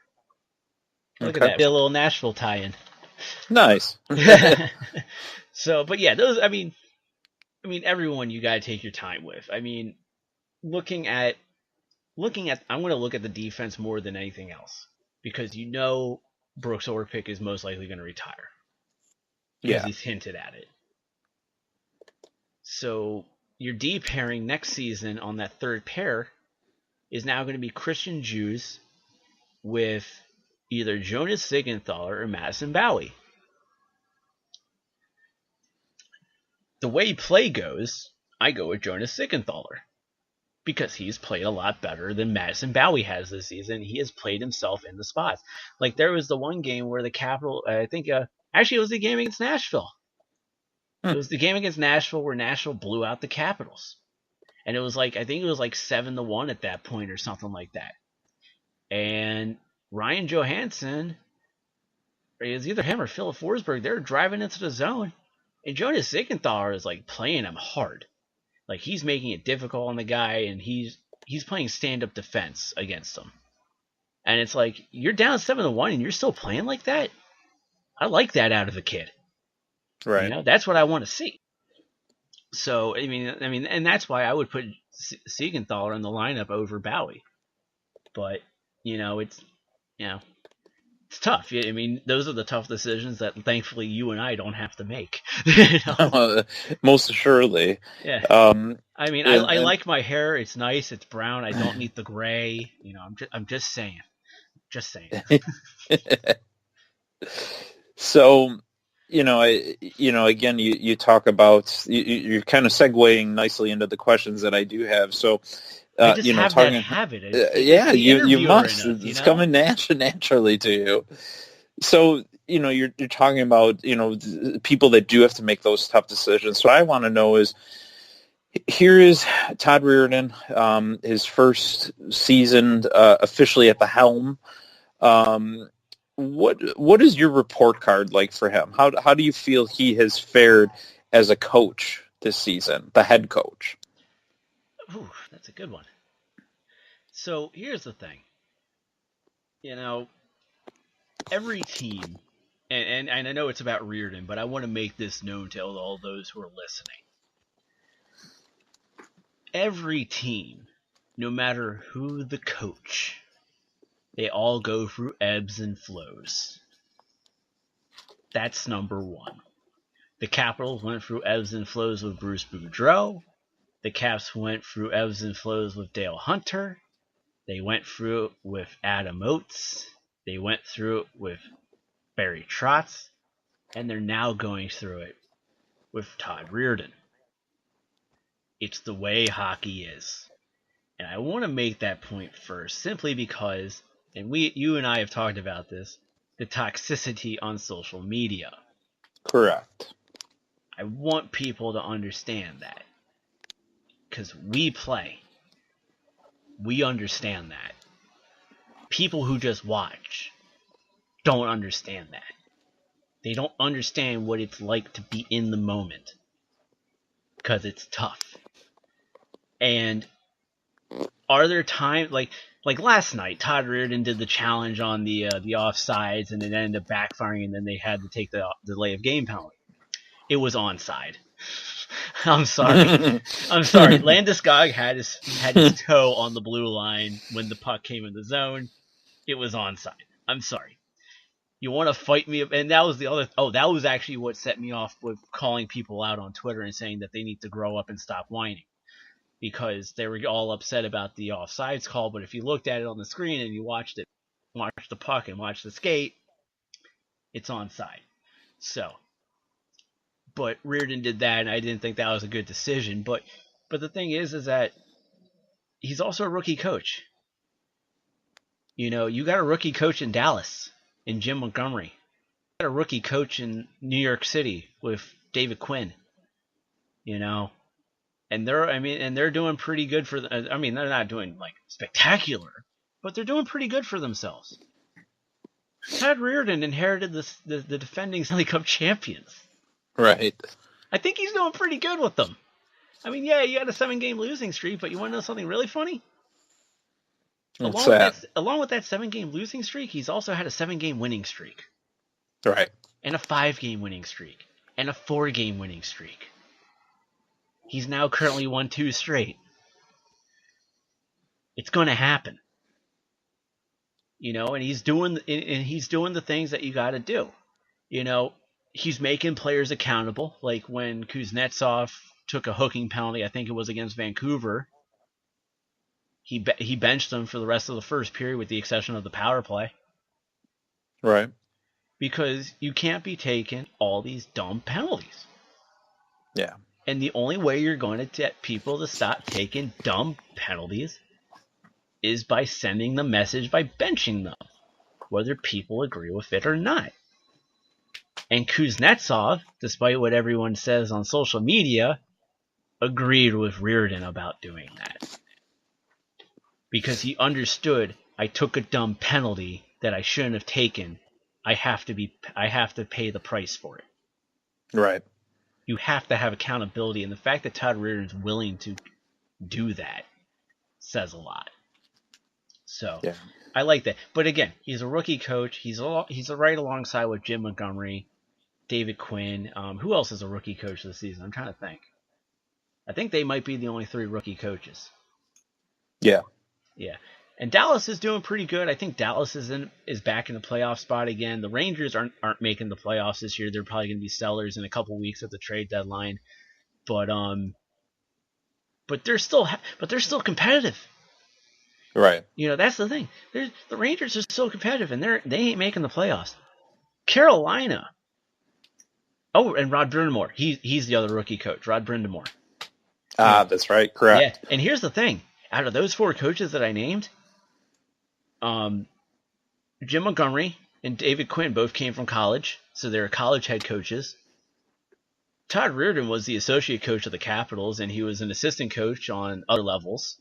Look at Okay. that, a little Nashville tie-in. Nice. So, but yeah, those. I mean, everyone you got to take your time with. I mean, looking at, I'm going to look at the defense more than anything else, because Brooks Orpik is most likely going to retire, because Yeah. he's hinted at it. So your D pairing next season on that third pair is now going to be Christian Jews with either Jonas Sigenthaler or Madison Bowie. The way play goes, I go with Jonas Sigenthaler, because he's played a lot better than Madison Bowie has this season. He has played himself in the spots. Like, there was the one game where the Capital, I think, actually it was the game against Nashville. It was the game against Nashville where Nashville blew out the Capitals. And it was like, I think it was like 7-1 at that point or something like that. And Ryan Johansson, it was either him or Philip Forsberg, they were driving into the zone. And Jonas Sigenthaler is like playing him hard. Like, he's making it difficult on the guy, and he's playing stand-up defense against him. And it's like, you're down 7-1 and you're still playing like that? I like that out of a kid. Right. That's what I want to see. So, I mean, and that's why I would put Siegenthaler in the lineup over Bowie. But, it's tough. I mean, those are the tough decisions that thankfully you and I don't have to make. Most assuredly. Yeah. I mean, and, I like my hair. It's nice. It's brown. I don't need the gray. I'm just saying. Just saying. So, again, you talk about, you're kind of segueing nicely into the questions that I do have. So, I just have that habit. You must. It's coming naturally to you. So, you're talking about, people that do have to make those tough decisions. So I want to know is, here is Todd Reirden, his first season officially at the helm. What is your report card like for him? How do you feel he has fared as a coach this season, the head coach? Ooh, that's a good one. So here's the thing. Every team, and I know it's about Reirden, but I want to make this known to all those who are listening. Every team, no matter who the coach, they all go through ebbs and flows. That's number one. The Capitals went through ebbs and flows with Bruce Boudreau. The Caps went through ebbs and flows with Dale Hunter. They went through it with Adam Oates. They went through it with Barry Trotz. And they're now going through it with Todd Reirden. It's the way hockey is. And I want to make that point first, simply because, and you and I have talked about this, the toxicity on social media. Correct. I want people to understand that. Because we play. We understand that. People who just watch don't understand that. They don't understand what it's like to be in the moment. Because it's tough. And are there times, like last night, Todd Reirden did the challenge on the offsides, and it ended up backfiring, and then they had to take the delay of game penalty. It was onside. I'm sorry. Landeskog had his toe on the blue line when the puck came in the zone. It was onside. I'm sorry. You want to fight me? And that was the other. Oh, that was actually what set me off with calling people out on Twitter and saying that they need to grow up and stop whining, because they were all upset about the offsides call. But if you looked at it on the screen and you watched the puck and watched the skate, it's onside. So. But Reirden did that, and I didn't think that was a good decision. But the thing is that he's also a rookie coach. You know, you got a rookie coach in Dallas, in Jim Montgomery. You got a rookie coach in New York City with David Quinn. You know, and they're doing pretty good for. They're not doing like spectacular, but they're doing pretty good for themselves. Todd Reirden inherited the defending Stanley Cup champions. Right. I think he's doing pretty good with them. I mean, yeah, you had a 7-game losing streak, but you want to know something really funny? Along with that 7-game losing streak, he's also had a 7-game winning streak. Right. And a 5-game winning streak. And a 4-game winning streak. He's now currently won 2 straight. It's going to happen. You know, and he's doing the things that you got to do. You know, he's making players accountable, like when Kuznetsov took a hooking penalty, I think it was against Vancouver. He benched him for the rest of the first period with the exception of the power play. Right. Because you can't be taking all these dumb penalties. Yeah. And the only way you're going to get people to stop taking dumb penalties is by sending the message by benching them, whether people agree with it or not. And Kuznetsov, despite what everyone says on social media, agreed with Reirden about doing that. Because he understood, I took a dumb penalty that I shouldn't have taken. I have to pay the price for it. Right. You have to have accountability, and the fact that Todd Reirden's willing to do that says a lot. So, yeah. I like that. But again, he's a rookie coach. He's right alongside with Jim Montgomery, David Quinn. Who else is a rookie coach this season? I'm trying to think. I think they might be the only 3 rookie coaches. Yeah. Yeah. And Dallas is doing pretty good. I think Dallas is back in the playoff spot again. The Rangers aren't making the playoffs this year. They're probably going to be sellers in a couple weeks at the trade deadline. But they're still competitive. Right. You know, that's the thing. The Rangers are so competitive, and they ain't making the playoffs. Carolina. Oh, and Rod Brind'Amour. He's the other rookie coach, Rod Brind'Amour. That's right. Correct. Yeah, and here's the thing. Out of those 4 coaches that I named, Jim Montgomery and David Quinn both came from college, so they're college head coaches. Todd Reirden was the associate coach of the Capitals, and he was an assistant coach on other levels.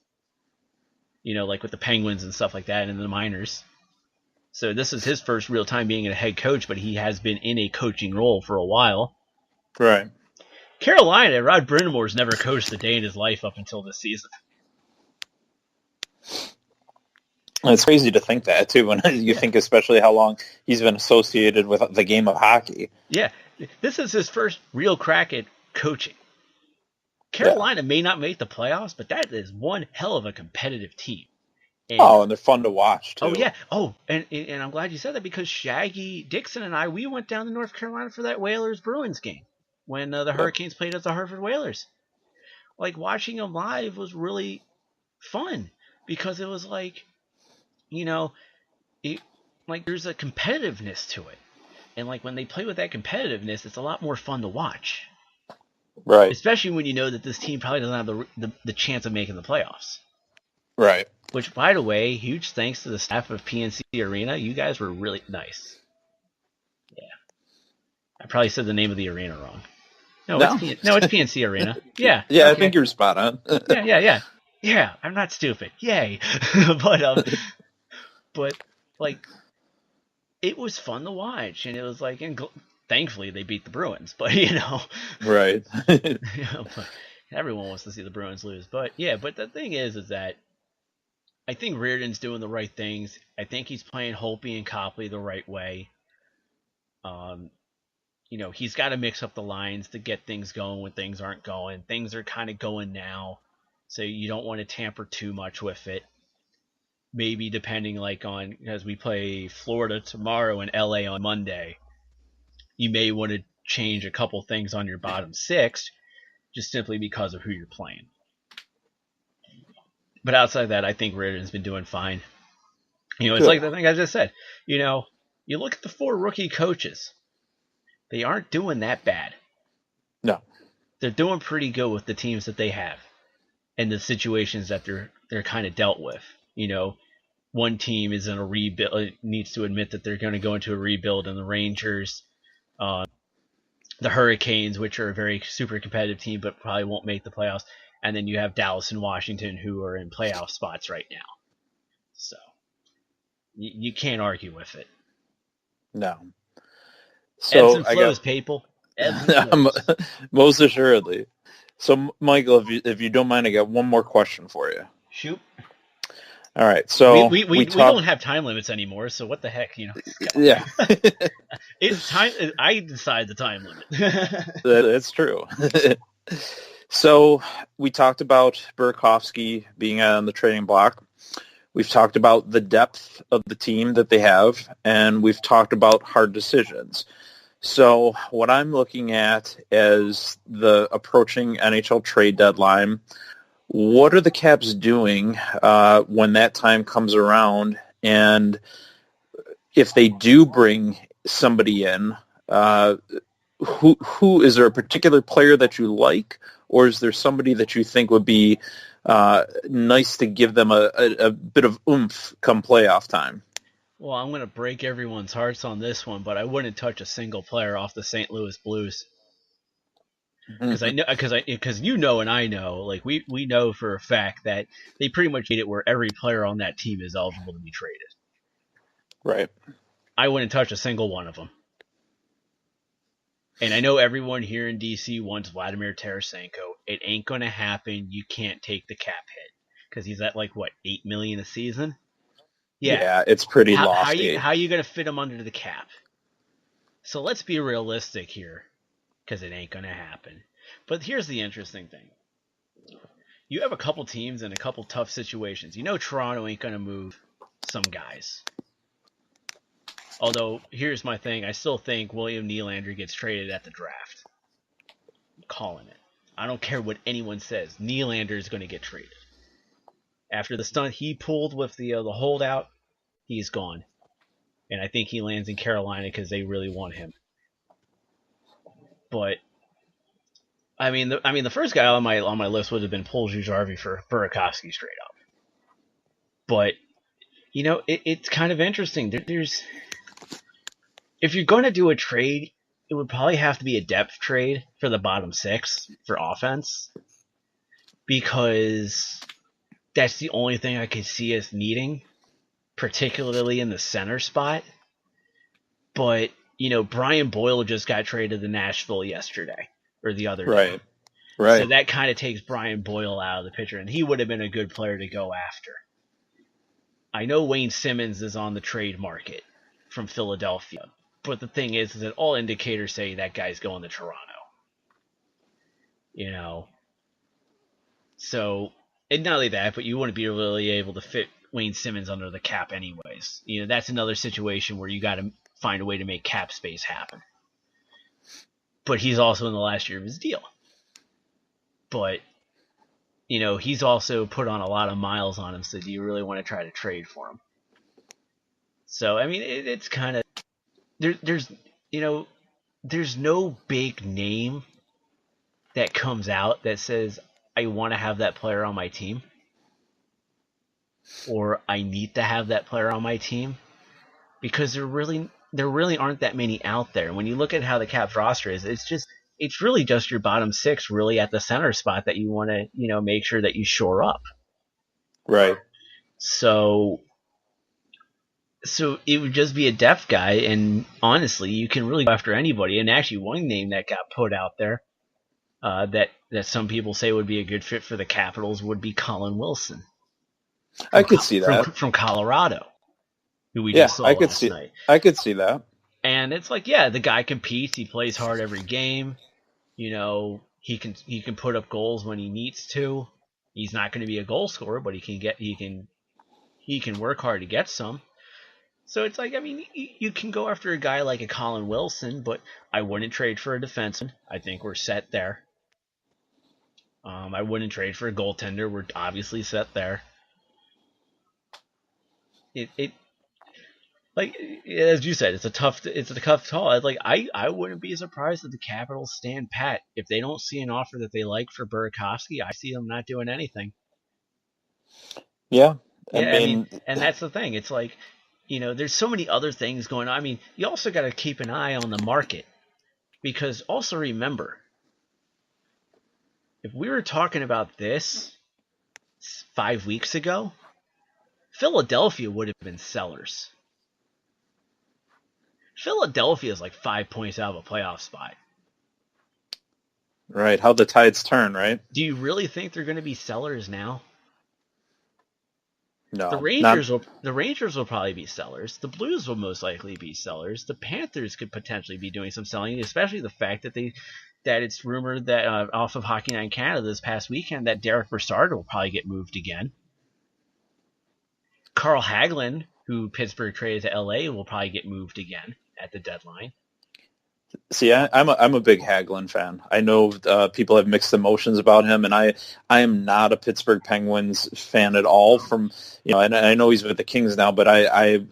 You know, like with the Penguins and stuff like that, and the minors. So this is his first real time being a head coach, but he has been in a coaching role for a while. Right. Carolina, Rod Brind'Amour's never coached a day in his life up until this season. It's crazy to think that, too, when you think especially how long he's been associated with the game of hockey. Yeah, this is his first real crack at coaching. Carolina may not make the playoffs, but that is one hell of a competitive team. And Oh, and they're fun to watch oh too. yeah, oh, and I'm glad you said that because Shaggy Dixon and we went down to North Carolina for that Whalers Bruins game when the Yep. Hurricanes played at the Hartford Whalers. Like watching them live was really fun because it was like, you know, it, like there's a competitiveness to it, and like when they play with that competitiveness, it's a lot more fun to watch. Right. Especially when you know that this team probably doesn't have the chance of making the playoffs. Right. Which, by the way, huge thanks to the staff of PNC Arena. You guys were really nice. Yeah, I probably said the name of the arena wrong. No, No. it's PNC Arena. Yeah. Yeah, I Okay. think you're spot on. Yeah. I'm not stupid. Yay. But like, it was fun to watch, and it was like, and thankfully they beat the Bruins. But Right. but everyone wants to see the Bruins lose. But yeah, but the thing is that I think Reirden's doing the right things. I think he's playing Holtby and Copley the right way. Um, he's got to mix up the lines to get things going when things aren't going. Things are kind of going now, so you don't want to tamper too much with it. Maybe depending like on, as we play Florida tomorrow and LA on Monday, you may want to change a couple things on your bottom six just simply because of who you're playing. But outside of that, I think Reirden's been doing fine. It's like the thing I just said. You look at the 4 rookie coaches. They aren't doing that bad. No. They're doing pretty good with the teams that they have and the situations that they're kind of dealt with. One team is in a rebuild, needs to admit that they're going to go into a rebuild, and the Rangers, the Hurricanes, which are a very super competitive team but probably won't make the playoffs, and then you have Dallas and Washington who are in playoff spots right now. So you can't argue with it. No. So, ebbs and flows, people. Ebbs and flows. Most assuredly. So, Michael, if you don't mind, I got one more question for you. Shoot. All right. So we don't have time limits anymore. So what the heck, Yeah. It's time. I decide the time limit. That's true. So we talked about Burakovsky being on the trading block. We've talked about the depth of the team that they have, and we've talked about hard decisions. So what I'm looking at is the approaching NHL trade deadline. What are the Caps doing when that time comes around? And if they do bring somebody in, who is there a particular player that you like, or is there somebody that you think would be nice to give them a bit of oomph come playoff time? Well, I'm going to break everyone's hearts on this one, but I wouldn't touch a single player off the St. Louis Blues. Because I know, because and I know, like we know for a fact that they pretty much made it where every player on that team is eligible to be traded. Right. I wouldn't touch a single one of them. And I know everyone here in DC wants Vladimir Tarasenko. It ain't going to happen. You can't take the cap hit because he's at like what, $8 million a season. Yeah, it's pretty lofty. How you going to fit him under the cap? So let's be realistic here, because it ain't going to happen. But here's the interesting thing. You have a couple teams in a couple tough situations. Toronto ain't going to move some guys. Although, here's my thing. I still think William Nylander gets traded at the draft. I'm calling it. I don't care what anyone says. Nylander is going to get traded. After the stunt he pulled with the holdout, he's gone. And I think he lands in Carolina because they really want him. But I mean, the first guy on my list would have been Paul Jujarvi for Burakovsky straight up. But it's kind of interesting. There's if you're going to do a trade, it would probably have to be a depth trade for the bottom 6 for offense, because that's the only thing I could see us needing, particularly in the center spot. But Brian Boyle just got traded to Nashville yesterday or the other day. Right. So that kind of takes Brian Boyle out of the picture, and he would have been a good player to go after. I know Wayne Simmons is on the trade market from Philadelphia, but the thing is that all indicators say that guy's going to Toronto. So, and not only that, but you wouldn't be really able to fit Wayne Simmons under the cap anyways. That's another situation where you got to find a way to make cap space happen. But he's also in the last year of his deal. But, he's also put on a lot of miles on him, so do you really want to try to trade for him? So, I mean, it's kind of... There's no big name that comes out that says, I want to have that player on my team. Or I need to have that player on my team. Because there really aren't that many out there. When you look at how the Caps roster is, it's really just your bottom six really at the center spot that you want to, make sure that you shore up. Right. So it would just be a depth guy, and honestly, you can really go after anybody. And actually, one name that got put out there that some people say would be a good fit for the Capitals would be Colin Wilson. I could see that. From Colorado, who we just saw last night. I could see that. And it's like, yeah, the guy competes. He plays hard every game. He can put up goals when he needs to. He's not going to be a goal scorer, but he can work hard to get some. So it's like, I mean, you can go after a guy like a Colin Wilson, but I wouldn't trade for a defenseman. I think we're set there. I wouldn't trade for a goaltender. We're obviously set there. It like, as you said, it's a tough call. Like, I wouldn't be surprised if the Capitals stand pat if they don't see an offer that they like for Burakovsky. I see them not doing anything. Yeah, I mean, and that's the thing. It's like, there's so many other things going on. I mean, you also got to keep an eye on the market, because also remember, if we were talking about this 5 weeks ago, Philadelphia would have been sellers. Philadelphia is like 5 points out of a playoff spot. Right, how the tides turn, right? Do you really think they're going to be sellers now? No. The Rangers will probably be sellers. The Blues will most likely be sellers. The Panthers could potentially be doing some selling, especially the fact that it's rumored that off of Hockey Night in Canada this past weekend that Derek Brassard will probably get moved again. Carl Hagelin, who Pittsburgh traded to LA, will probably get moved again at the deadline. See, I'm a big Hagelin fan. I know people have mixed emotions about him, and I am not a Pittsburgh Penguins fan at all. And I know he's with the Kings now, but I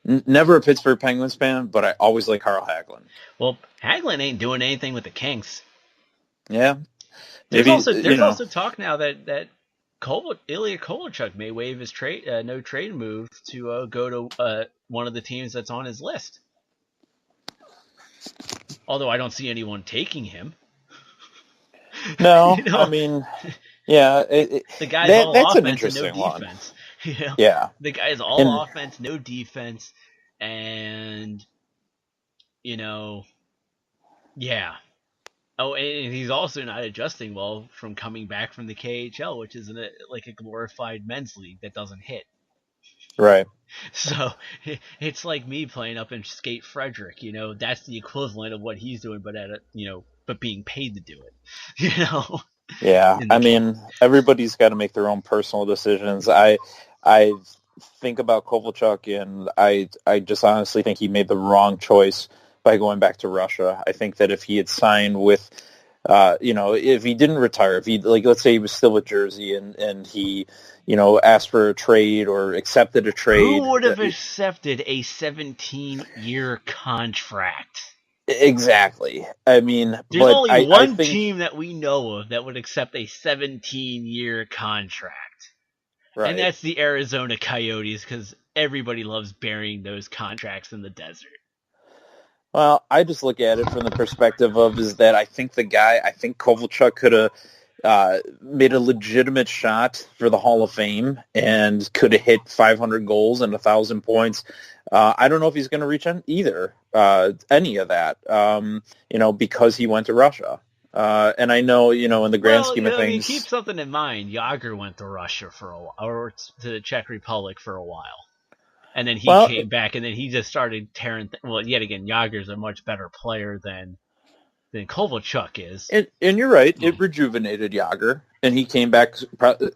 never a Pittsburgh Penguins fan. But I always like Carl Hagelin. Well, Hagelin ain't doing anything with the Kings. Yeah, there's also talk now that Ilya Kovalchuk may waive his no trade move to go to one of the teams that's on his list. Although I don't see anyone taking him. No, I mean, yeah. The guy's all that's offense an and no interesting one. defense. Yeah. The guy's all offense, no defense, and, yeah. Oh, and he's also not adjusting well from coming back from the KHL, which is like a glorified men's league that doesn't hit. Right. So it's like me playing up in Skate Frederick, that's the equivalent of what he's doing, but but being paid to do it, Yeah, I mean, everybody's got to make their own personal decisions. I think about Kovalchuk, and I just honestly think he made the wrong choice by going back to Russia. I think that if he had signed with, if he didn't retire, if he, like, let's say he was still with Jersey and he, asked for a trade or accepted a trade. Who would have accepted a 17-year contract? Exactly. I mean, there's only one team that we know of that would accept a 17-year contract. Right. And that's the Arizona Coyotes, because everybody loves burying those contracts in the desert. Well, I just look at it from the perspective of I think Kovalchuk could have made a legitimate shot for the Hall of Fame and could have hit 500 goals and 1,000 points. I don't know if he's going to reach either, any of that, because he went to Russia. And I know, in the grand scheme of things. Keep something in mind. Yager went to Russia for a while, or to the Czech Republic for a while. And then he came back, and then he just started tearing. Yet again, Yager's a much better player than than Kovalchuk is. And you're right. It rejuvenated Yager, and he came back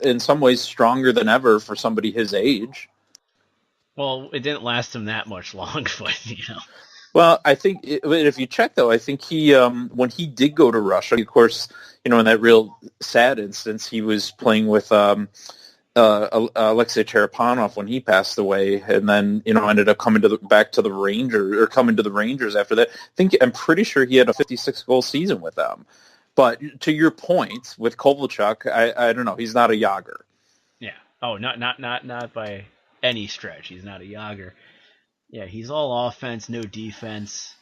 in some ways stronger than ever for somebody his age. Well, it didn't last him that much long, but Well, I think if you check though, I think he when he did go to Russia, of course, in that real sad instance, he was playing with Alexei Cherepanov when he passed away, and then ended up coming back to the Rangers, or coming to the Rangers after that. I'm pretty sure he had a 56-goal season with them. But to your point with Kovalchuk, I don't know, he's not a Yager. Yeah. Oh, not by any stretch. He's not a Yager. Yeah, he's all offense, no defense.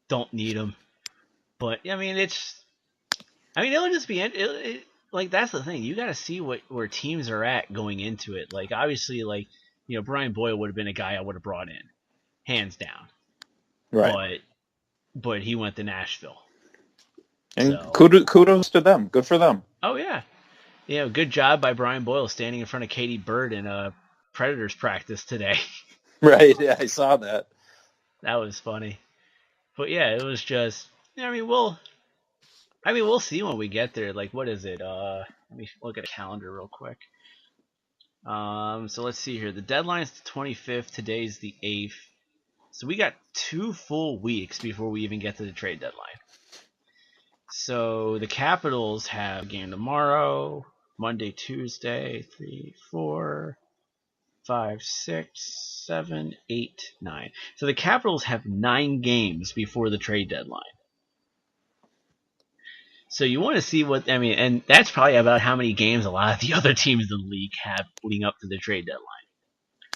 Don't need him. But it'll just be like, that's the thing. You got to see where teams are at going into it. Like, obviously, Brian Boyle would have been a guy I would have brought in, hands down. Right. But he went to Nashville. And kudos to them. Good for them. Oh yeah, good job by Brian Boyle standing in front of Katie Bird in a Predators practice today. Right. Yeah, I saw that. That was funny. But yeah, it was just. We'll see when we get there. Like, what is it? Let me look at a calendar real quick. So let's see here. The deadline's the 25th. Today's the 8th. So we got 2 full weeks before we even get to the trade deadline. So the Capitals have a game tomorrow, Monday, Tuesday, 3, 4, 5, 6, 7, 8, 9. So the Capitals have 9 games before the trade deadline. So you want to see and that's probably about how many games a lot of the other teams in the league have leading up to the trade deadline.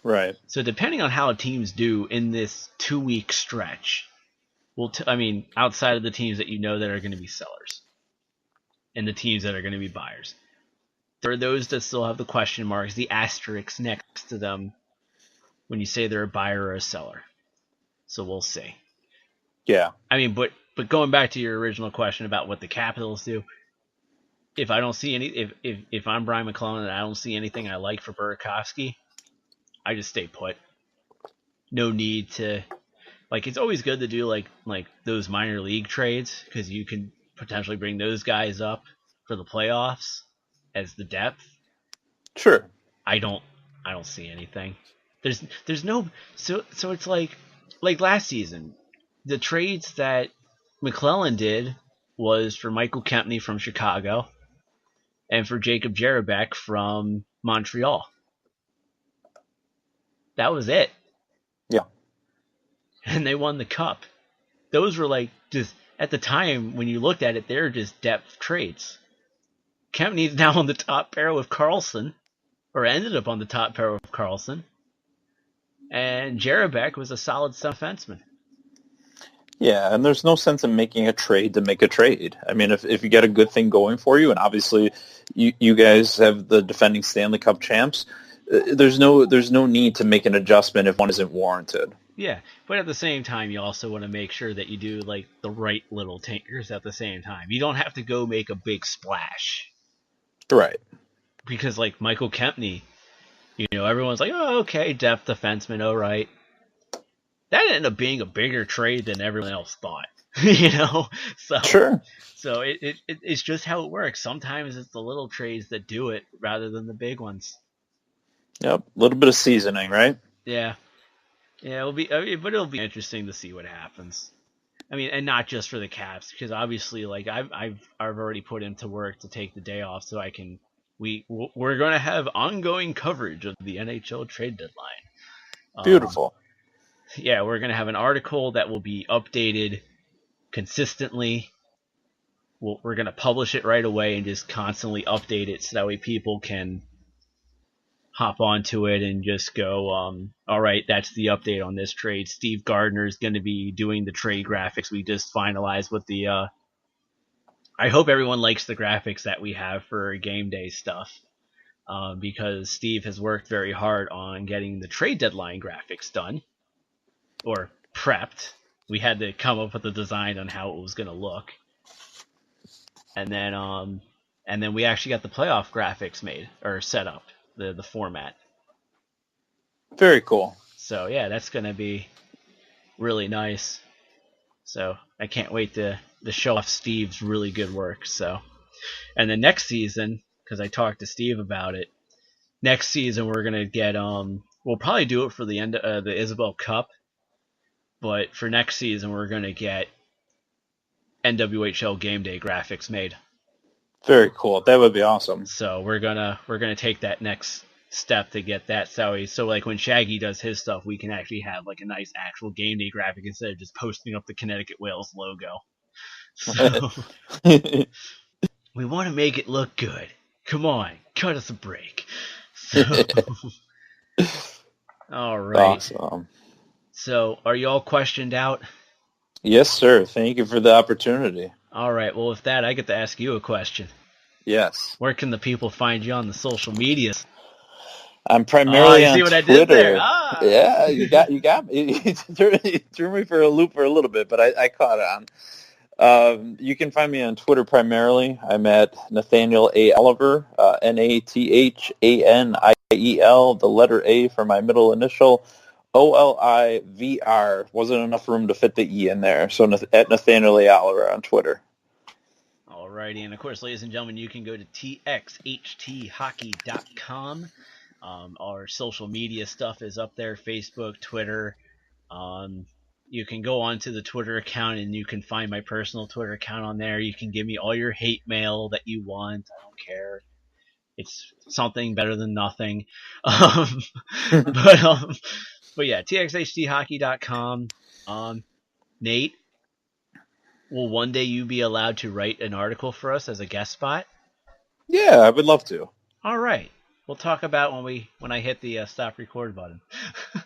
Right. So depending on how teams do in this 2-week stretch, outside of the teams that that are going to be sellers and the teams that are going to be buyers, there are those that still have the question marks, the asterisks next to them when you say they're a buyer or a seller. So we'll see. Yeah. But going back to your original question about what the Capitals do, if I don't see if I'm Brian McClellan and I don't see anything I like for Burakovsky, I just stay put. No need to, it's always good to do like those minor league trades, because you can potentially bring those guys up for the playoffs as the depth. Sure. I don't see anything. There's no, so it's like last season, the trades that McClellan did was for Michael Kempny from Chicago and for Jacob Jerabek from Montreal. That was it. Yeah. And they won the cup. Those were just, at the time when you looked at it, they're just depth trades. Kempny's now on the top pair with Karlsson, or ended up on the top pair with Karlsson. And Jerabek was a solid defenseman. Yeah, and there's no sense in making a trade to make a trade. If you get a good thing going for you, and obviously you guys have the defending Stanley Cup champs, there's no need to make an adjustment if one isn't warranted. Yeah, but at the same time, you also want to make sure that you do the right little tinkers at the same time. You don't have to go make a big splash. Right. Because Michael Kempny, everyone's like, oh, okay, depth defenseman, all right. That ended up being a bigger trade than everyone else thought, So sure. So it's just how it works. Sometimes it's the little trades that do it rather than the big ones. Yep, a little bit of seasoning, right? Yeah, it'll be. But it'll be interesting to see what happens. And not just for the Caps, because obviously, I've already put into work to take the day off so I can. We're going to have ongoing coverage of the NHL trade deadline. Beautiful. Yeah, we're going to have an article that will be updated consistently. We're going to publish it right away and just constantly update it so that way people can hop onto it and just go, all right, that's the update on this trade. Steve Gardner is going to be doing the trade graphics. We just finalized with the I hope everyone likes the graphics that we have for game day stuff, because Steve has worked very hard on getting the trade deadline graphics done. Or prepped. We had to come up with a design on how it was going to look, and then we actually got the playoff graphics made or set up, the format. Very cool. So yeah, that's going to be really nice. So I can't wait to show off Steve's really good work. So, and the next season, because I talked to Steve about it, next season we're gonna get we'll probably do it for the end of the Isabel Cup, but for next season we're gonna get NWHL game day graphics made. Very cool. That would be awesome. So we're gonna take that next step to get that. So like when Shaggy does his stuff, we can actually have like a nice actual game day graphic instead of just posting up the Connecticut Whales logo. So we want to make it look good. Come on, cut us a break. So, all right. Awesome. So are you all questioned out? Yes, sir. Thank you for the opportunity. All right. Well, with that, I get to ask you a question. Yes. Where can the people find you on the social medias? I'm primarily you on see what Twitter. I did there? Ah. Yeah, you got me. You threw me for a loop for a little bit, but I caught on. You can find me on Twitter primarily. I'm at Nathaniel A. Oliver, NATHANIEL, the letter A for my middle initial, OLIVR. Wasn't enough room to fit the E in there, so at Nathaniel A. Oliver on Twitter. Alrighty, and of course, ladies and gentlemen, you can go to txhthockey.com. Our social media stuff is up there, Facebook, Twitter. You can go onto the Twitter account and you can find my personal Twitter account on there. You can give me all your hate mail that you want. I don't care. It's something better than nothing. But yeah, txhthockey.com. Nate, will one day you be allowed to write an article for us as a guest spot? Yeah, I would love to. All right. We'll talk about when I hit the stop record button.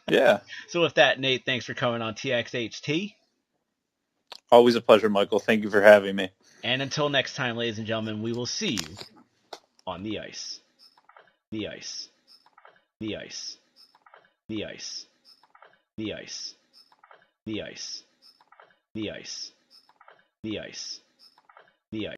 Yeah. So with that, Nate, thanks for coming on TXHT. Always a pleasure, Michael. Thank you for having me. And until next time, ladies and gentlemen, we will see you on the ice. The ice. The ice. The ice. The ice. The ice. The ice. The ice. The ice.